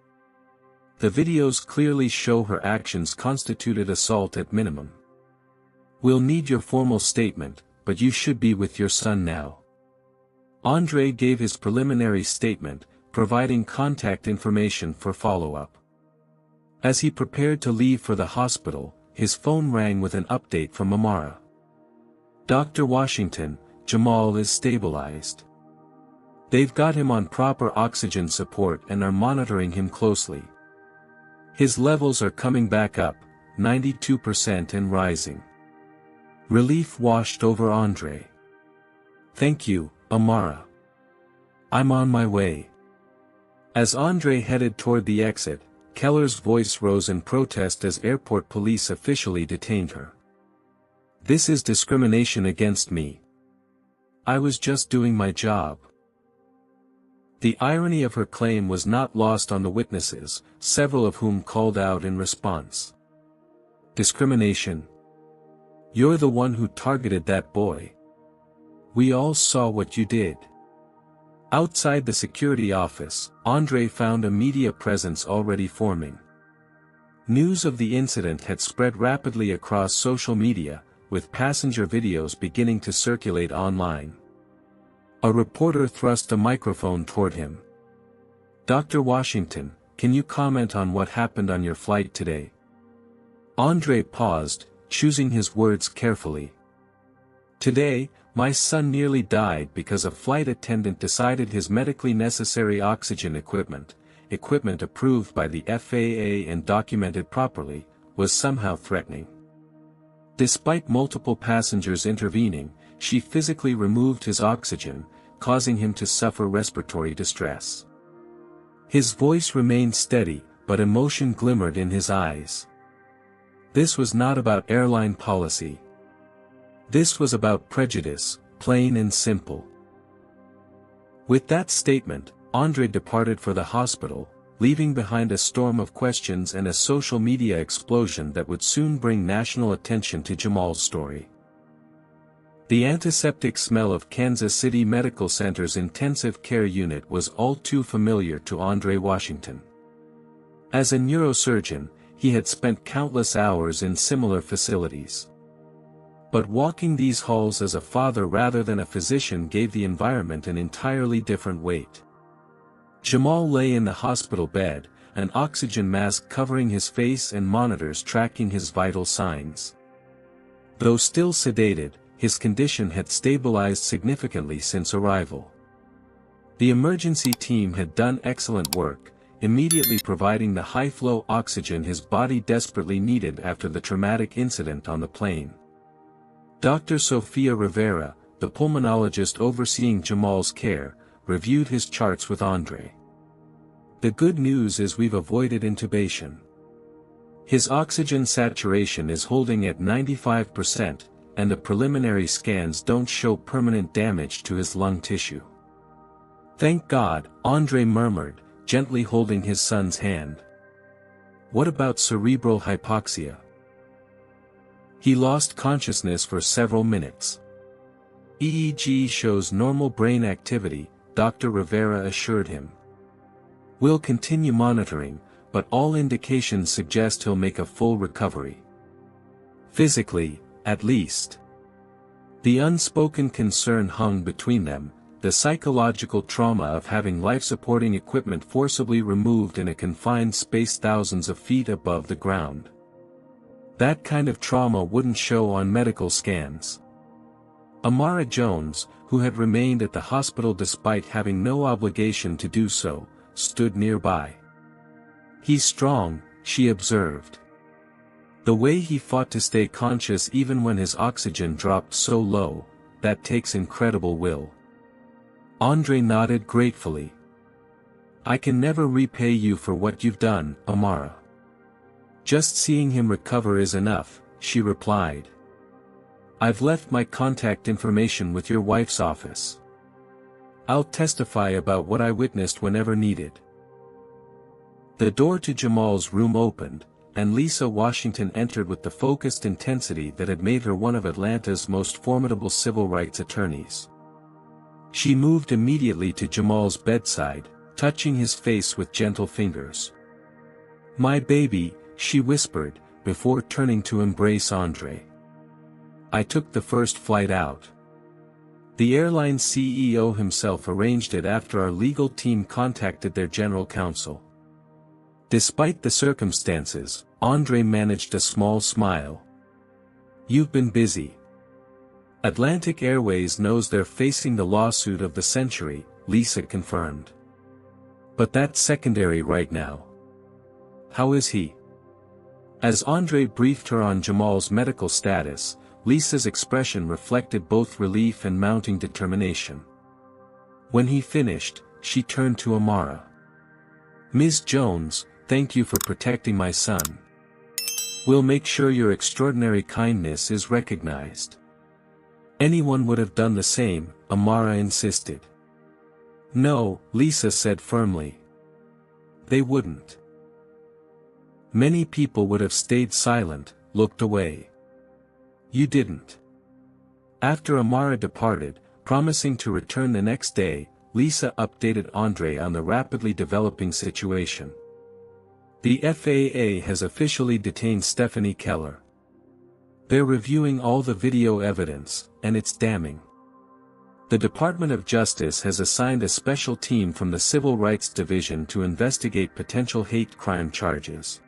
The videos clearly show her actions constituted assault at minimum. We'll need your formal statement, but you should be with your son now. Andre gave his preliminary statement, providing contact information for follow-up. As he prepared to leave for the hospital, his phone rang with an update from Amara. Dr. Washington, Jamal is stabilized. They've got him on proper oxygen support and are monitoring him closely. His levels are coming back up, 92% and rising. Relief washed over Andre. Thank you, Amara. I'm on my way. As Andre headed toward the exit, Keller's voice rose in protest as airport police officially detained her. This is discrimination against me. I was just doing my job. The irony of her claim was not lost on the witnesses, several of whom called out in response. Discrimination? You're the one who targeted that boy. We all saw what you did. Outside the security office, Andre found a media presence already forming. News of the incident had spread rapidly across social media, with passenger videos beginning to circulate online. A reporter thrust a microphone toward him. Dr. Washington, can you comment on what happened on your flight today? Andre paused, choosing his words carefully. Today, my son nearly died because a flight attendant decided his medically necessary oxygen equipment approved by the FAA and documented properly, was somehow threatening. Despite multiple passengers intervening, she physically removed his oxygen, causing him to suffer respiratory distress. His voice remained steady, but emotion glimmered in his eyes. This was not about airline policy. This was about prejudice, plain and simple. With that statement, Andre departed for the hospital, leaving behind a storm of questions and a social media explosion that would soon bring national attention to Jamal's story. The antiseptic smell of Kansas City Medical Center's intensive care unit was all too familiar to Andre Washington. As a neurosurgeon, he had spent countless hours in similar facilities. But walking these halls as a father rather than a physician gave the environment an entirely different weight. Jamal lay in the hospital bed, an oxygen mask covering his face and monitors tracking his vital signs. Though still sedated, his condition had stabilized significantly since arrival. The emergency team had done excellent work, immediately providing the high-flow oxygen his body desperately needed after the traumatic incident on the plane. Dr. Sofia Rivera, the pulmonologist overseeing Jamal's care, reviewed his charts with Andre. The good news is we've avoided intubation. His oxygen saturation is holding at 95%, and the preliminary scans don't show permanent damage to his lung tissue. Thank God, Andre murmured, gently holding his son's hand. What about cerebral hypoxia? He lost consciousness for several minutes. EEG shows normal brain activity, Dr. Rivera assured him. We'll continue monitoring, but all indications suggest he'll make a full recovery. Physically, at least. The unspoken concern hung between them, the psychological trauma of having life-supporting equipment forcibly removed in a confined space thousands of feet above the ground. That kind of trauma wouldn't show on medical scans. Amara Jones, who had remained at the hospital despite having no obligation to do so, stood nearby. He's strong, she observed. The way he fought to stay conscious even when his oxygen dropped so low, that takes incredible will. Andre nodded gratefully. I can never repay you for what you've done, Amara. Just seeing him recover is enough, she replied. I've left my contact information with your wife's office. I'll testify about what I witnessed whenever needed. The door to Jamal's room opened, and Lisa Washington entered with the focused intensity that had made her one of Atlanta's most formidable civil rights attorneys. She moved immediately to Jamal's bedside, touching his face with gentle fingers. "My baby," she whispered, before turning to embrace Andre. "I took the first flight out. The airline CEO himself arranged it after our legal team contacted their general counsel." Despite the circumstances, Andre managed a small smile. "You've been busy." "Atlantic Airways knows they're facing the lawsuit of the century," Lisa confirmed. "But that's secondary right now. How is he?" As Andre briefed her on Jamal's medical status, Lisa's expression reflected both relief and mounting determination. When he finished, she turned to Amara. "Ms. Jones, thank you for protecting my son. We'll make sure your extraordinary kindness is recognized." "Anyone would have done the same," Amara insisted. "No," Lisa said firmly. "They wouldn't. Many people would have stayed silent, looked away. You didn't." After Amara departed, promising to return the next day, Lisa updated Andre on the rapidly developing situation. "The FAA has officially detained Stephanie Keller. They're reviewing all the video evidence, and it's damning. The Department of Justice has assigned a special team from the Civil Rights Division to investigate potential hate crime charges."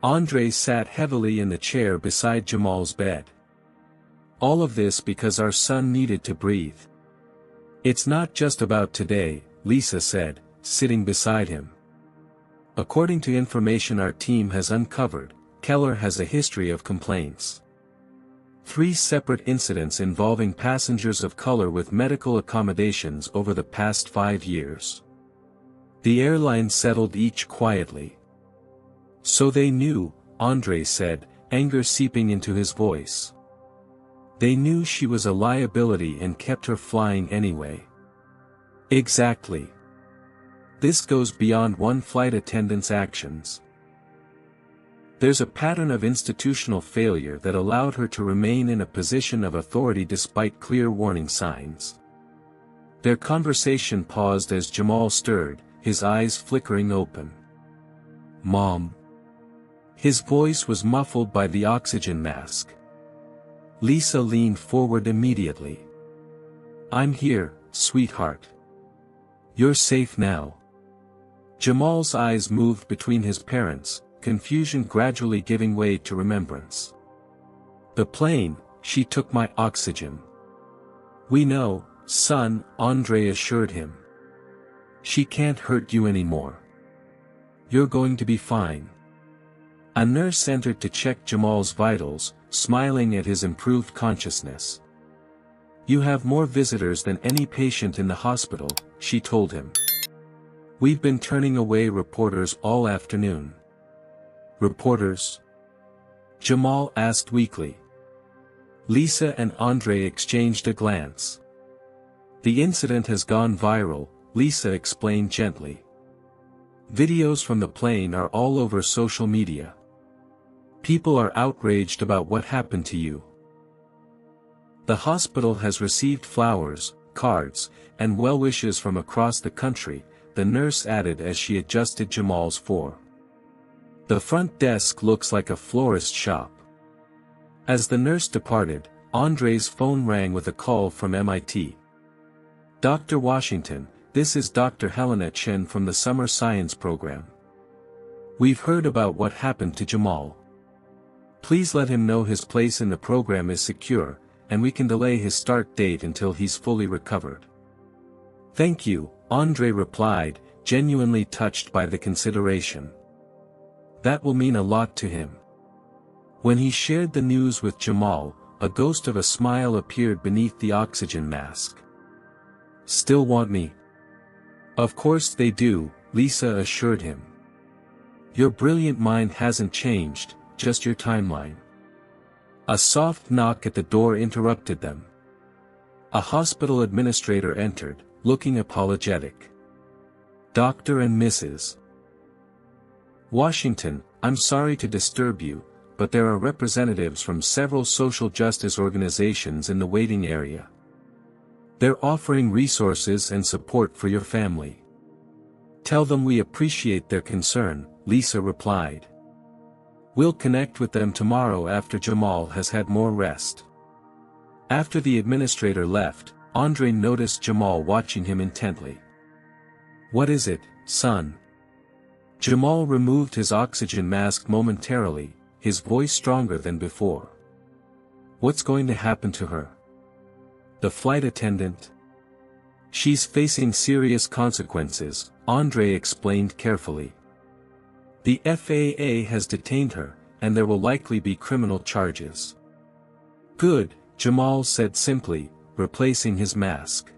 Andre sat heavily in the chair beside Jamal's bed. "All of this because our son needed to breathe." "It's not just about today," Lisa said, sitting beside him. "According to information our team has uncovered, Keller has a history of complaints. 3 separate incidents involving passengers of color with medical accommodations over the past 5 years. The airline settled each quietly." "So they knew," Andre said, anger seeping into his voice. "They knew she was a liability and kept her flying anyway." "Exactly. This goes beyond one flight attendant's actions. There's a pattern of institutional failure that allowed her to remain in a position of authority despite clear warning signs." Their conversation paused as Jamal stirred, his eyes flickering open. "Mom." His voice was muffled by the oxygen mask. Lisa leaned forward immediately. "I'm here, sweetheart. You're safe now." Jamal's eyes moved between his parents, confusion gradually giving way to remembrance. "The plane, she took my oxygen." "We know, son," Andre assured him. "She can't hurt you anymore. You're going to be fine." A nurse entered to check Jamal's vitals, smiling at his improved consciousness. "You have more visitors than any patient in the hospital," she told him. "We've been turning away reporters all afternoon." "Reporters?" Jamal asked weakly. Lisa and Andre exchanged a glance. "The incident has gone viral," Lisa explained gently. "Videos from the plane are all over social media. People are outraged about what happened to you. The hospital has received flowers, cards, and well wishes from across the country," the nurse added as she adjusted Jamal's fore. "The front desk looks like a florist shop." As the nurse departed, Andre's phone rang with a call from MIT. "Dr. Washington, this is Dr. Helena Chen from the Summer Science Program. We've heard about what happened to Jamal. Please let him know his place in the program is secure, and we can delay his start date until he's fully recovered." "Thank you," Andre replied, genuinely touched by the consideration. That will mean a lot to him. When he shared the news with Jamal, a ghost of a smile appeared beneath the oxygen mask. "Still want me?" "Of course they do," Lisa assured him. "Your brilliant mind hasn't changed, just your timeline." A soft knock at the door interrupted them. A hospital administrator entered, looking apologetic. Dr. and Mrs. Washington, I'm sorry to disturb you, but there are representatives from several social justice organizations in the waiting area. They're offering resources and support for your family. Tell them we appreciate their concern, Lisa replied. We'll connect with them tomorrow after Jamal has had more rest. After the administrator left, Andre noticed Jamal watching him intently. What is it, son? Jamal removed his oxygen mask momentarily, his voice stronger than before. What's going to happen to her? The flight attendant? She's facing serious consequences, Andre explained carefully. The FAA has detained her, and there will likely be criminal charges. Good, Jamal said simply, replacing his mask.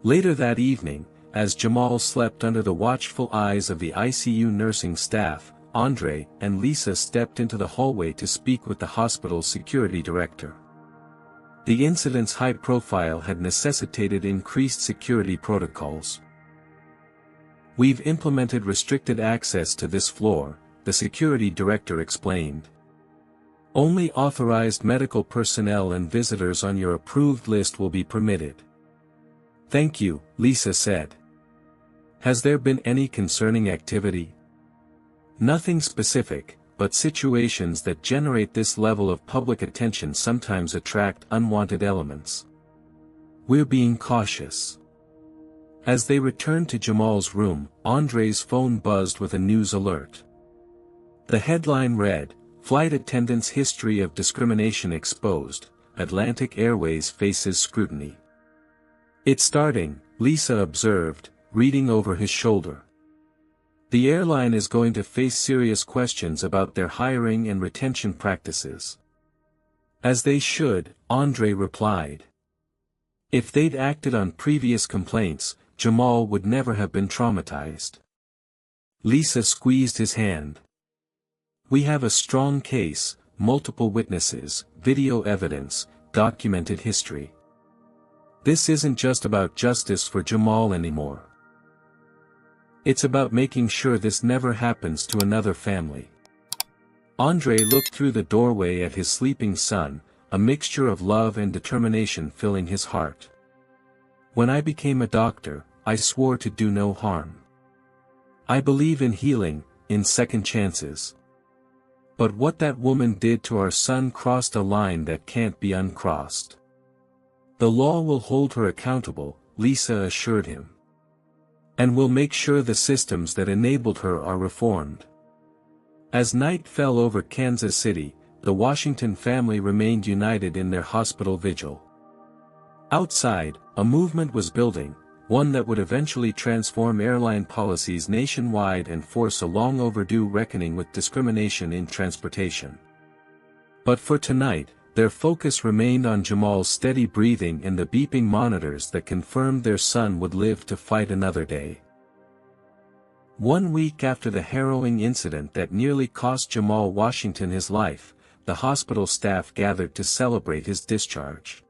Later that evening, as Jamal slept under the watchful eyes of the ICU nursing staff, Andre and Lisa stepped into the hallway to speak with the hospital's security director. The incident's high profile had necessitated increased security protocols. We've implemented restricted access to this floor, the security director explained. Only authorized medical personnel and visitors on your approved list will be permitted. Thank you, Lisa said. Has there been any concerning activity? Nothing specific, but situations that generate this level of public attention sometimes attract unwanted elements. We're being cautious. As they returned to Jamal's room, Andre's phone buzzed with a news alert. The headline read, Flight Attendant's History of Discrimination Exposed, Atlantic Airways Faces Scrutiny. It's starting, Lisa observed, reading over his shoulder. The airline is going to face serious questions about their hiring and retention practices. As they should, Andre replied. If they'd acted on previous complaints, Jamal would never have been traumatized. Lisa squeezed his hand. We have a strong case, multiple witnesses, video evidence, documented history. This isn't just about justice for Jamal anymore. It's about making sure this never happens to another family. Andre looked through the doorway at his sleeping son, a mixture of love and determination filling his heart. When I became a doctor, I swore to do no harm. I believe in healing, in second chances. But what that woman did to our son crossed a line that can't be uncrossed. The law will hold her accountable, Lisa assured him. And we'll make sure the systems that enabled her are reformed. As night fell over Kansas City, the Washington family remained united in their hospital vigil. Outside, a movement was building, one that would eventually transform airline policies nationwide and force a long overdue reckoning with discrimination in transportation. But for tonight, their focus remained on Jamal's steady breathing and the beeping monitors that confirmed their son would live to fight another day. 1 week after the harrowing incident that nearly cost Jamal Washington his life, the hospital staff gathered to celebrate his discharge.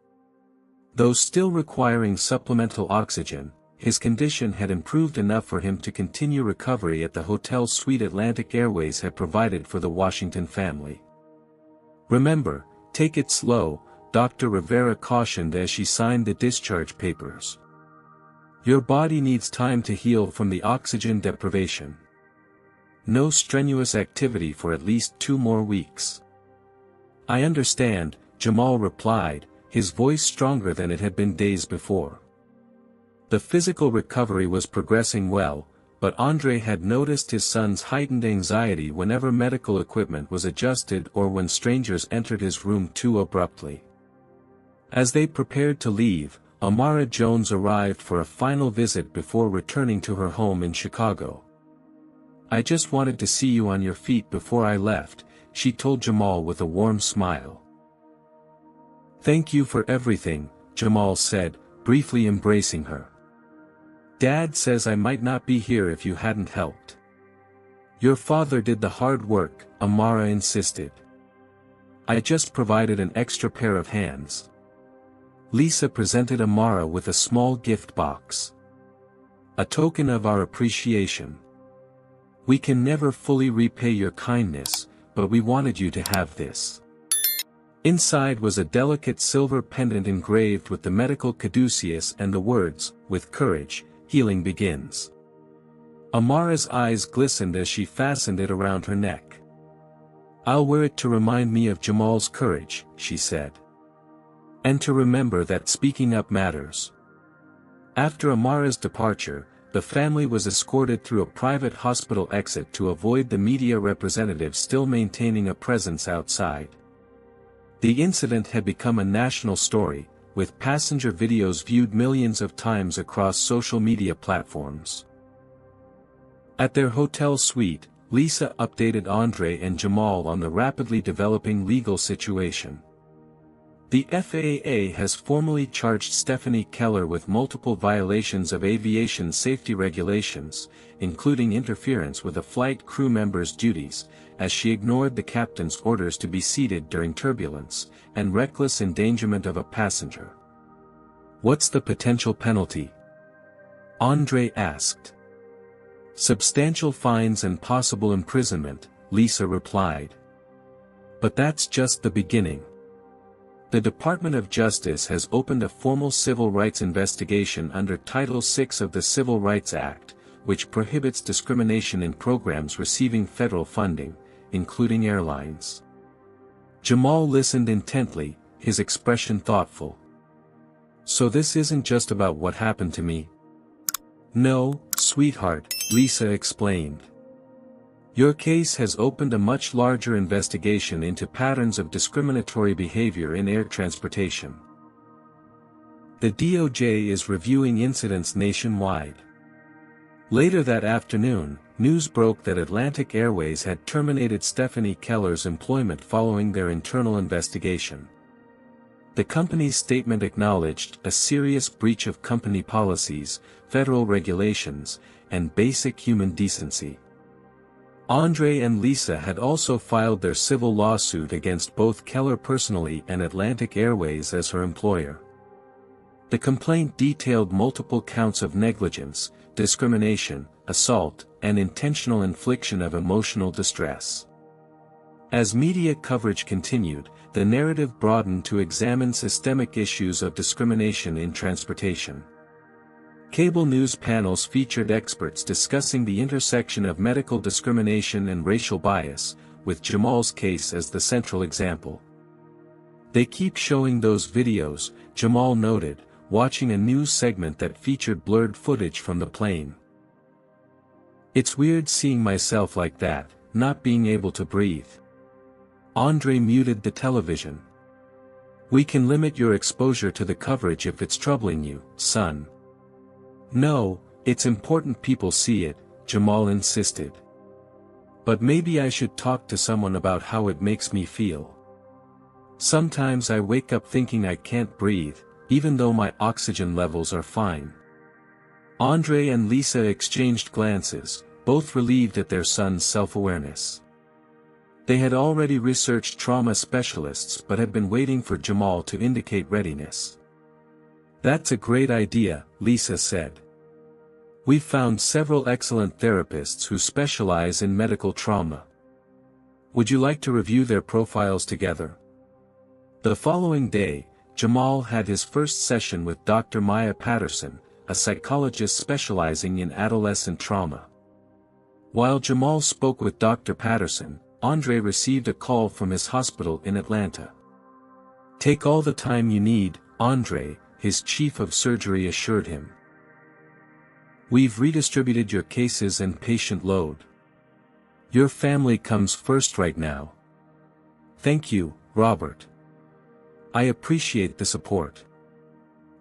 Though still requiring supplemental oxygen, his condition had improved enough for him to continue recovery at the hotel suite Atlantic Airways had provided for the Washington family. Remember, take it slow, Dr. Rivera cautioned as she signed the discharge papers. Your body needs time to heal from the oxygen deprivation. No strenuous activity for at least 2 more weeks. I understand, Jamal replied, his voice stronger than it had been days before. The physical recovery was progressing well, but Andre had noticed his son's heightened anxiety whenever medical equipment was adjusted or when strangers entered his room too abruptly. As they prepared to leave, Amara Jones arrived for a final visit before returning to her home in Chicago. I just wanted to see you on your feet before I left, she told Jamal with a warm smile. Thank you for everything, Jamal said, briefly embracing her. Dad says I might not be here if you hadn't helped. Your father did the hard work, Amara insisted. I just provided an extra pair of hands. Lisa presented Amara with a small gift box. A token of our appreciation. We can never fully repay your kindness, but we wanted you to have this. Inside was a delicate silver pendant engraved with the medical caduceus and the words, "With courage, healing begins." Amara's eyes glistened as she fastened it around her neck. "I'll wear it to remind me of Jamal's courage," she said. "And to remember that speaking up matters." After Amara's departure, the family was escorted through a private hospital exit to avoid the media representatives still maintaining a presence outside. The incident had become a national story, with passenger videos viewed millions of times across social media platforms. At their hotel suite, Lisa updated Andre and Jamal on the rapidly developing legal situation. The FAA has formally charged Stephanie Keller with multiple violations of aviation safety regulations, including interference with a flight crew member's duties, as she ignored the captain's orders to be seated during turbulence, and reckless endangerment of a passenger. "What's the potential penalty?" Andre asked. "Substantial fines and possible imprisonment," Lisa replied. "But that's just the beginning." The Department of Justice has opened a formal civil rights investigation under Title VI of the Civil Rights Act, which prohibits discrimination in programs receiving federal funding, including airlines. Jamal listened intently, his expression thoughtful. "So this isn't just about what happened to me?" "No, sweetheart," Lisa explained. "Your case has opened a much larger investigation into patterns of discriminatory behavior in air transportation. The DOJ is reviewing incidents nationwide." Later that afternoon, news broke that Atlantic Airways had terminated Stephanie Keller's employment following their internal investigation. The company's statement acknowledged a serious breach of company policies, federal regulations, and basic human decency. Andre and Lisa had also filed their civil lawsuit against both Keller personally and Atlantic Airways as her employer. The complaint detailed multiple counts of negligence, discrimination, assault, and intentional infliction of emotional distress. As media coverage continued, the narrative broadened to examine systemic issues of discrimination in transportation. Cable news panels featured experts discussing the intersection of medical discrimination and racial bias, with Jamal's case as the central example. "They keep showing those videos," Jamal noted, watching a news segment that featured blurred footage from the plane. "It's weird seeing myself like that, not being able to breathe." Andre muted the television. "We can limit your exposure to the coverage if it's troubling you, son." "No, it's important people see it," Jamal insisted. "But maybe I should talk to someone about how it makes me feel. Sometimes I wake up thinking I can't breathe, even though my oxygen levels are fine." Andre and Lisa exchanged glances, both relieved at their son's self-awareness. They had already researched trauma specialists but had been waiting for Jamal to indicate readiness. "That's a great idea," Lisa said. "We've found several excellent therapists who specialize in medical trauma. Would you like to review their profiles together?" The following day, Jamal had his first session with Dr. Maya Patterson, a psychologist specializing in adolescent trauma. While Jamal spoke with Dr. Patterson, Andre received a call from his hospital in Atlanta. "Take all the time you need, Andre," his chief of surgery assured him. "We've redistributed your cases and patient load. Your family comes first right now." "Thank you, Robert. I appreciate the support."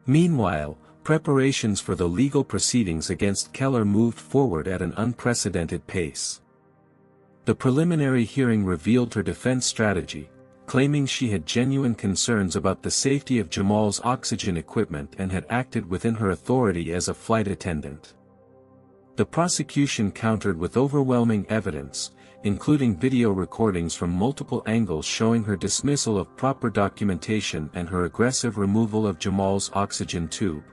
Meanwhile, preparations for the legal proceedings against Keller moved forward at an unprecedented pace. The preliminary hearing revealed her defense strategy, claiming she had genuine concerns about the safety of Jamal's oxygen equipment and had acted within her authority as a flight attendant. The prosecution countered with overwhelming evidence, including video recordings from multiple angles showing her dismissal of proper documentation and her aggressive removal of Jamal's oxygen tube.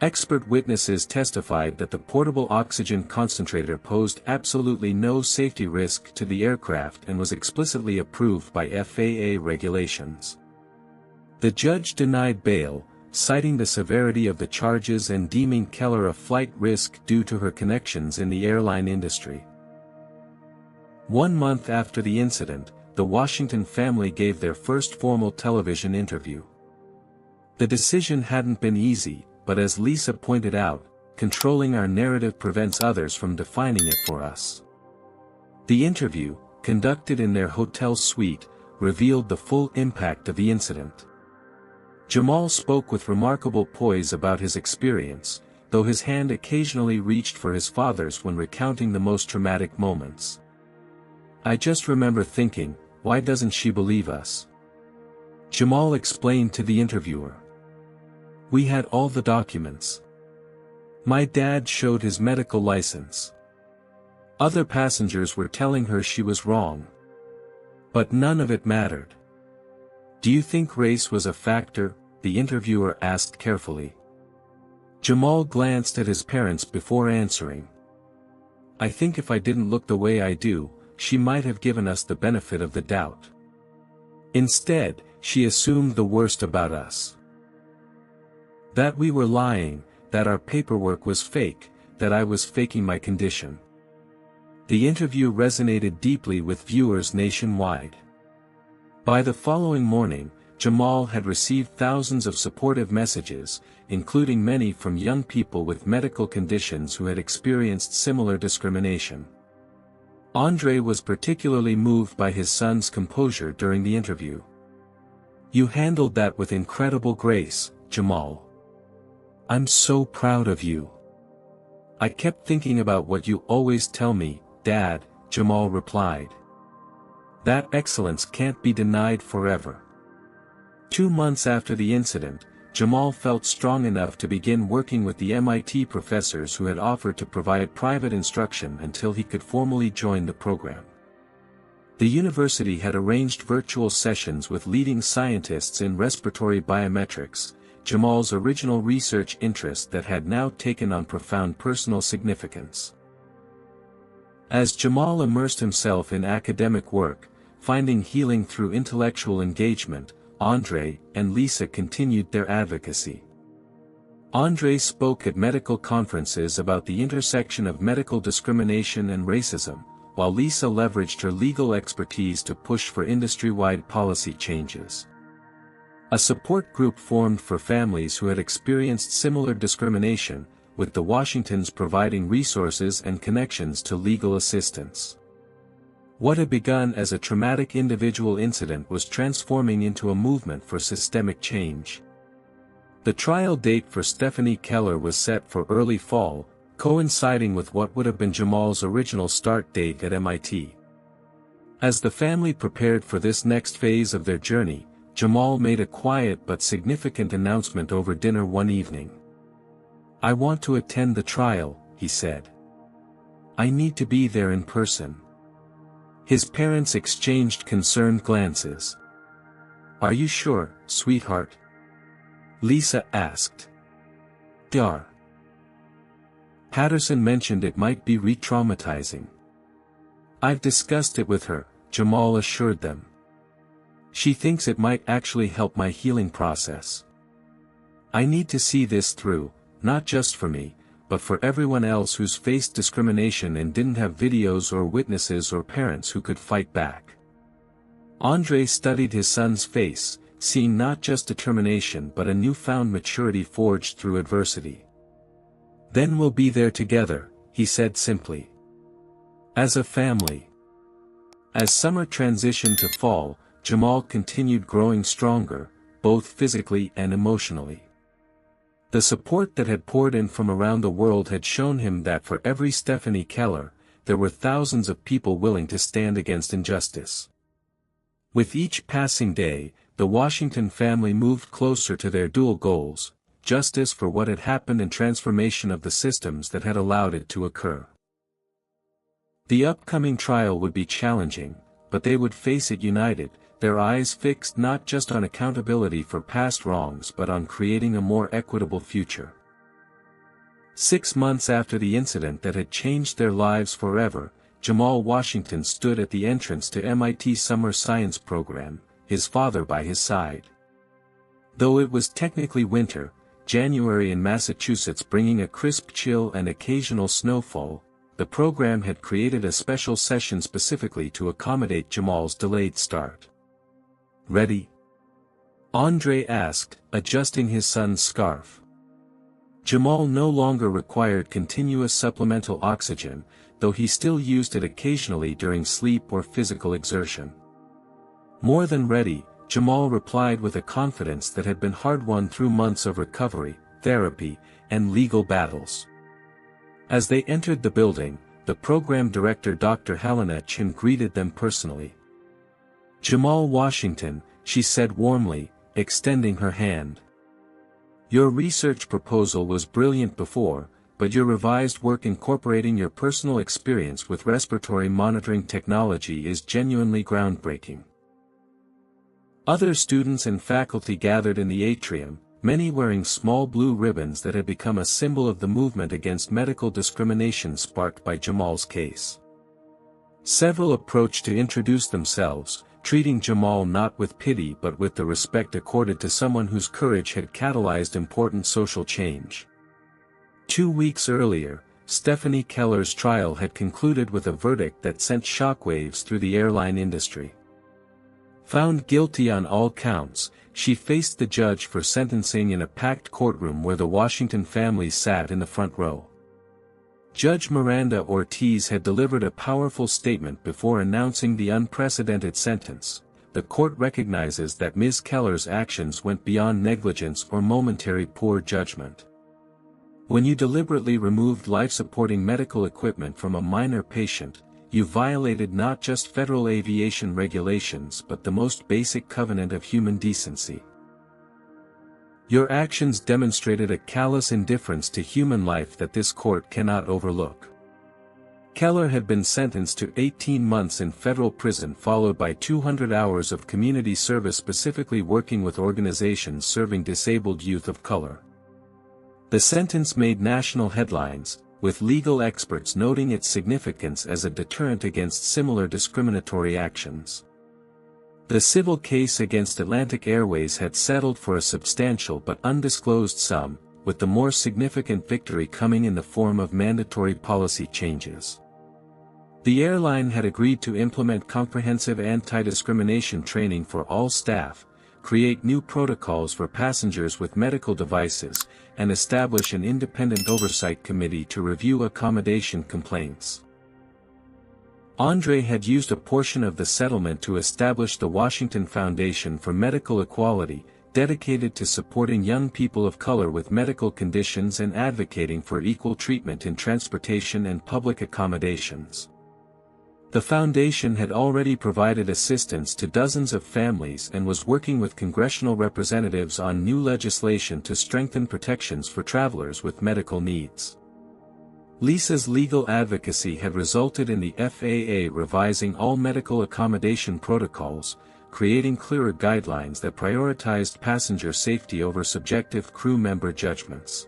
Expert witnesses testified that the portable oxygen concentrator posed absolutely no safety risk to the aircraft and was explicitly approved by FAA regulations. The judge denied bail, citing the severity of the charges and deeming Keller a flight risk due to her connections in the airline industry. 1 month after the incident, the Washington family gave their first formal television interview. The decision hadn't been easy, but as Lisa pointed out, controlling our narrative prevents others from defining it for us. The interview, conducted in their hotel suite, revealed the full impact of the incident. Jamal spoke with remarkable poise about his experience, though his hand occasionally reached for his father's when recounting the most traumatic moments. "I just remember thinking, why doesn't she believe us?" Jamal explained to the interviewer. "We had all the documents. My dad showed his medical license. Other passengers were telling her she was wrong. But none of it mattered." "Do you think race was a factor?" the interviewer asked carefully. Jamal glanced at his parents before answering. "I think if I didn't look the way I do, she might have given us the benefit of the doubt. Instead, she assumed the worst about us. That we were lying, that our paperwork was fake, that I was faking my condition." The interview resonated deeply with viewers nationwide. By the following morning, Jamal had received thousands of supportive messages, including many from young people with medical conditions who had experienced similar discrimination. Andre was particularly moved by his son's composure during the interview. "You handled that with incredible grace, Jamal. I'm so proud of you. I kept thinking about what you always tell me, Dad," Jamal replied. "That excellence can't be denied forever." 2 months after the incident, Jamal felt strong enough to begin working with the MIT professors who had offered to provide private instruction until he could formally join the program. The university had arranged virtual sessions with leading scientists in respiratory biometrics, Jamal's original research interest that had now taken on profound personal significance. As Jamal immersed himself in academic work, finding healing through intellectual engagement, Andre and Lisa continued their advocacy. Andre spoke at medical conferences about the intersection of medical discrimination and racism, while Lisa leveraged her legal expertise to push for industry-wide policy changes. A support group formed for families who had experienced similar discrimination, with the Washingtons providing resources and connections to legal assistance. What had begun as a traumatic individual incident was transforming into a movement for systemic change. The trial date for Stephanie Keller was set for early fall, coinciding with what would have been Jamal's original start date at MIT. As the family prepared for this next phase of their journey, Jamal made a quiet but significant announcement over dinner one evening. "I want to attend the trial," he said. "I need to be there in person." His parents exchanged concerned glances. "Are you sure, sweetheart?" Lisa asked. "Dar. Patterson mentioned it might be re-traumatizing." "I've discussed it with her," Jamal assured them. "She thinks it might actually help my healing process. I need to see this through, not just for me, but for everyone else who's faced discrimination and didn't have videos or witnesses or parents who could fight back." Andre studied his son's face, seeing not just determination but a newfound maturity forged through adversity. "Then we'll be there together," he said simply. "As a family." As summer transitioned to fall, Jamal continued growing stronger, both physically and emotionally. The support that had poured in from around the world had shown him that for every Stephanie Keller, there were thousands of people willing to stand against injustice. With each passing day, the Washington family moved closer to their dual goals: justice for what had happened and transformation of the systems that had allowed it to occur. The upcoming trial would be challenging, but they would face it united, their eyes fixed not just on accountability for past wrongs but on creating a more equitable future. 6 months after the incident that had changed their lives forever, Jamal Washington stood at the entrance to MIT's summer science program, his father by his side. Though it was technically winter, January in Massachusetts bringing a crisp chill and occasional snowfall, the program had created a special session specifically to accommodate Jamal's delayed start. "Ready?" Andre asked, adjusting his son's scarf. Jamal no longer required continuous supplemental oxygen, though he still used it occasionally during sleep or physical exertion. "More than ready," Jamal replied with a confidence that had been hard-won through months of recovery, therapy, and legal battles. As they entered the building, the program director Dr. Helena Chin greeted them personally. "Jamal Washington," she said warmly, extending her hand. "Your research proposal was brilliant before, but your revised work incorporating your personal experience with respiratory monitoring technology is genuinely groundbreaking." Other students and faculty gathered in the atrium, many wearing small blue ribbons that had become a symbol of the movement against medical discrimination sparked by Jamal's case. Several approached to introduce themselves, treating Jamal not with pity but with the respect accorded to someone whose courage had catalyzed important social change. 2 weeks earlier, Stephanie Keller's trial had concluded with a verdict that sent shockwaves through the airline industry. Found guilty on all counts, she faced the judge for sentencing in a packed courtroom where the Washington family sat in the front row. Judge Miranda Ortiz had delivered a powerful statement before announcing the unprecedented sentence. "The court recognizes that Ms. Keller's actions went beyond negligence or momentary poor judgment. When you deliberately removed life-supporting medical equipment from a minor patient, you violated not just federal aviation regulations but the most basic covenant of human decency. Your actions demonstrated a callous indifference to human life that this court cannot overlook." Keller had been sentenced to 18 months in federal prison followed by 200 hours of community service specifically working with organizations serving disabled youth of color. The sentence made national headlines, with legal experts noting its significance as a deterrent against similar discriminatory actions. The civil case against Atlantic Airways had settled for a substantial but undisclosed sum, with the more significant victory coming in the form of mandatory policy changes. The airline had agreed to implement comprehensive anti-discrimination training for all staff, create new protocols for passengers with medical devices, and establish an independent oversight committee to review accommodation complaints. Andre had used a portion of the settlement to establish the Washington Foundation for Medical Equality, dedicated to supporting young people of color with medical conditions and advocating for equal treatment in transportation and public accommodations. The foundation had already provided assistance to dozens of families and was working with congressional representatives on new legislation to strengthen protections for travelers with medical needs. Lisa's legal advocacy had resulted in the FAA revising all medical accommodation protocols, creating clearer guidelines that prioritized passenger safety over subjective crew member judgments.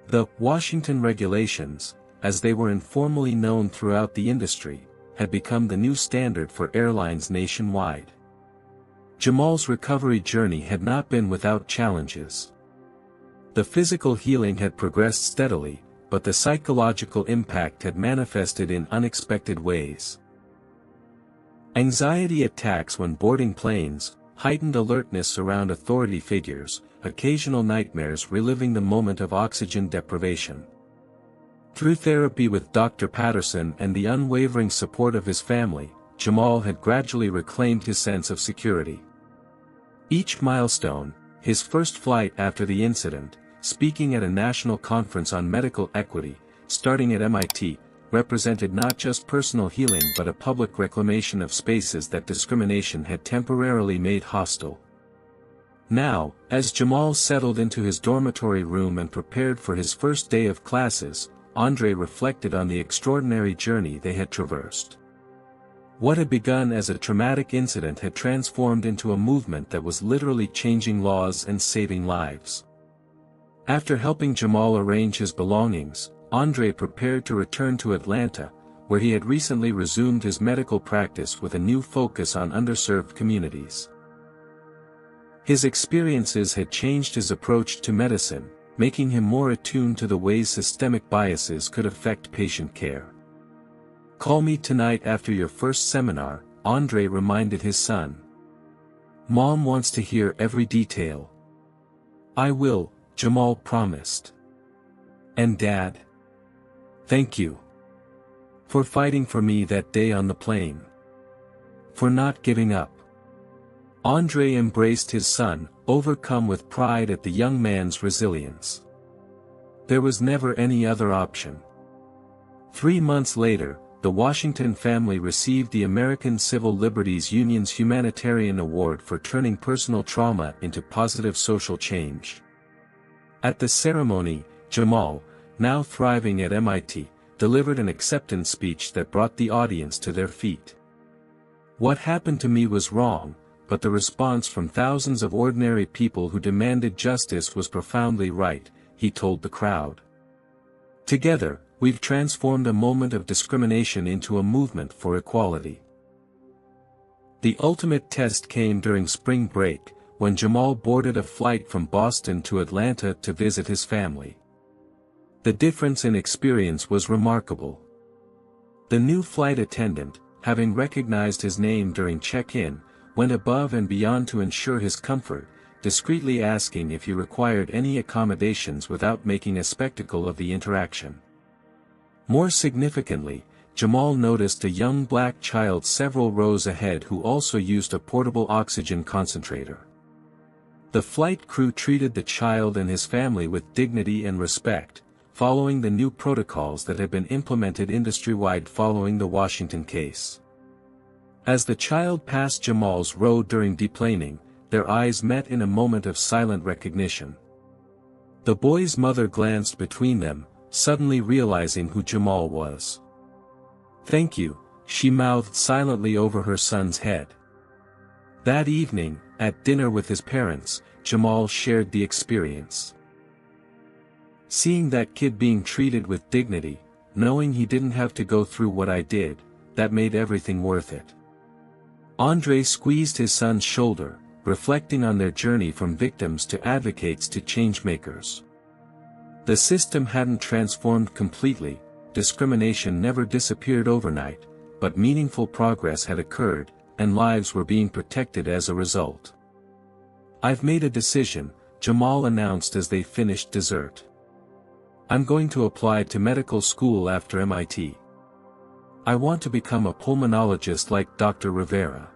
The Washington Regulations, as they were informally known throughout the industry, had become the new standard for airlines nationwide. Jamal's recovery journey had not been without challenges. The physical healing had progressed steadily, but the psychological impact had manifested in unexpected ways. Anxiety attacks when boarding planes, heightened alertness around authority figures, occasional nightmares reliving the moment of oxygen deprivation. Through therapy with Dr. Patterson and the unwavering support of his family, Jamal had gradually reclaimed his sense of security. Each milestone, his first flight after the incident, speaking at a national conference on medical equity, starting at MIT, represented not just personal healing but a public reclamation of spaces that discrimination had temporarily made hostile. Now, as Jamal settled into his dormitory room and prepared for his first day of classes, Andre reflected on the extraordinary journey they had traversed. What had begun as a traumatic incident had transformed into a movement that was literally changing laws and saving lives. After helping Jamal arrange his belongings, Andre prepared to return to Atlanta, where he had recently resumed his medical practice with a new focus on underserved communities. His experiences had changed his approach to medicine, making him more attuned to the ways systemic biases could affect patient care. "Call me tonight after your first seminar," Andre reminded his son. "Mom wants to hear every detail." "I will," Jamal promised. "And Dad? Thank you. For fighting for me that day on the plane. For not giving up." Andre embraced his son, overcome with pride at the young man's resilience. There was never any other option. 3 months later, the Washington family received the American Civil Liberties Union's Humanitarian Award for turning personal trauma into positive social change. At the ceremony, Jamal, now thriving at MIT, delivered an acceptance speech that brought the audience to their feet. "What happened to me was wrong, but the response from thousands of ordinary people who demanded justice was profoundly right," he told the crowd. "Together, we've transformed a moment of discrimination into a movement for equality." The ultimate test came during spring break, when Jamal boarded a flight from Boston to Atlanta to visit his family. The difference in experience was remarkable. The new flight attendant, having recognized his name during check-in, went above and beyond to ensure his comfort, discreetly asking if he required any accommodations without making a spectacle of the interaction. More significantly, Jamal noticed a young black child several rows ahead who also used a portable oxygen concentrator. The flight crew treated the child and his family with dignity and respect, following the new protocols that had been implemented industry-wide following the Washington case. As the child passed Jamal's row during deplaning, their eyes met in a moment of silent recognition. The boy's mother glanced between them, suddenly realizing who Jamal was. "Thank you," she mouthed silently over her son's head. That evening, at dinner with his parents, Jamal shared the experience. "Seeing that kid being treated with dignity, knowing he didn't have to go through what I did, that made everything worth it." Andre squeezed his son's shoulder, reflecting on their journey from victims to advocates to changemakers. The system hadn't transformed completely, discrimination never disappeared overnight, but meaningful progress had occurred, and lives were being protected as a result. "I've made a decision," Jamal announced as they finished dessert. "I'm going to apply to medical school after MIT. I want to become a pulmonologist like Dr. Rivera."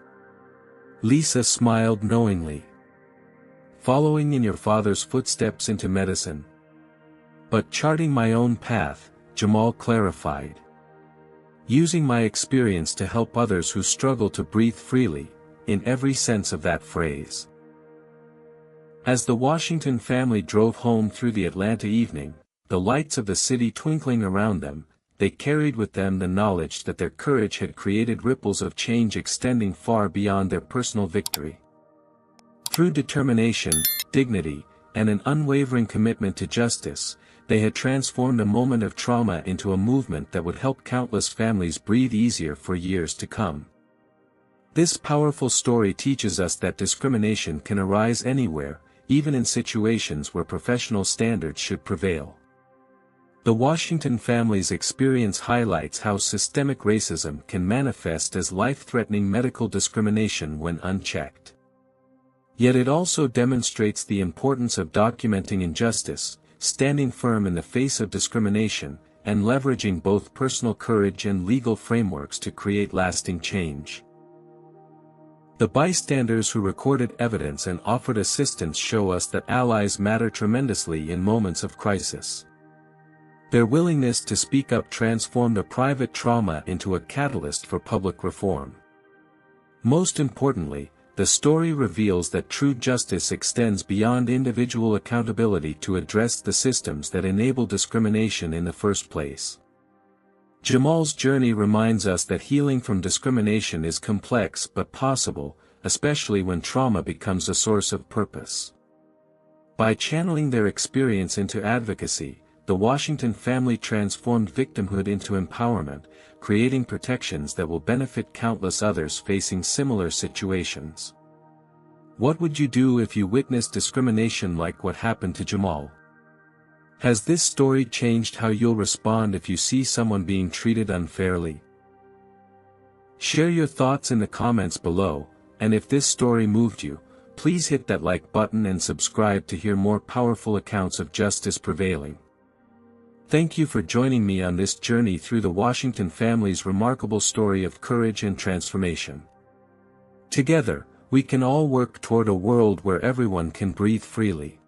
Lisa smiled knowingly. "Following in your father's footsteps into medicine?" "But charting my own path," Jamal clarified. "Using my experience to help others who struggle to breathe freely, in every sense of that phrase." As the Washington family drove home through the Atlanta evening, the lights of the city twinkling around them, they carried with them the knowledge that their courage had created ripples of change extending far beyond their personal victory. Through determination, dignity, and an unwavering commitment to justice, they had transformed a moment of trauma into a movement that would help countless families breathe easier for years to come. This powerful story teaches us that discrimination can arise anywhere, even in situations where professional standards should prevail. The Washington family's experience highlights how systemic racism can manifest as life-threatening medical discrimination when unchecked. Yet it also demonstrates the importance of documenting injustice, standing firm in the face of discrimination, and leveraging both personal courage and legal frameworks to create lasting change. The bystanders who recorded evidence and offered assistance show us that allies matter tremendously in moments of crisis. Their willingness to speak up transformed a private trauma into a catalyst for public reform. Most importantly, the story reveals that true justice extends beyond individual accountability to address the systems that enable discrimination in the first place. Jamal's journey reminds us that healing from discrimination is complex but possible, especially when trauma becomes a source of purpose. By channeling their experience into advocacy, the Washington family transformed victimhood into empowerment, creating protections that will benefit countless others facing similar situations. What would you do if you witnessed discrimination like what happened to Jamal? Has this story changed how you'll respond if you see someone being treated unfairly? Share your thoughts in the comments below, and if this story moved you, please hit that like button and subscribe to hear more powerful accounts of justice prevailing. Thank you for joining me on this journey through the Washington family's remarkable story of courage and transformation. Together, we can all work toward a world where everyone can breathe freely.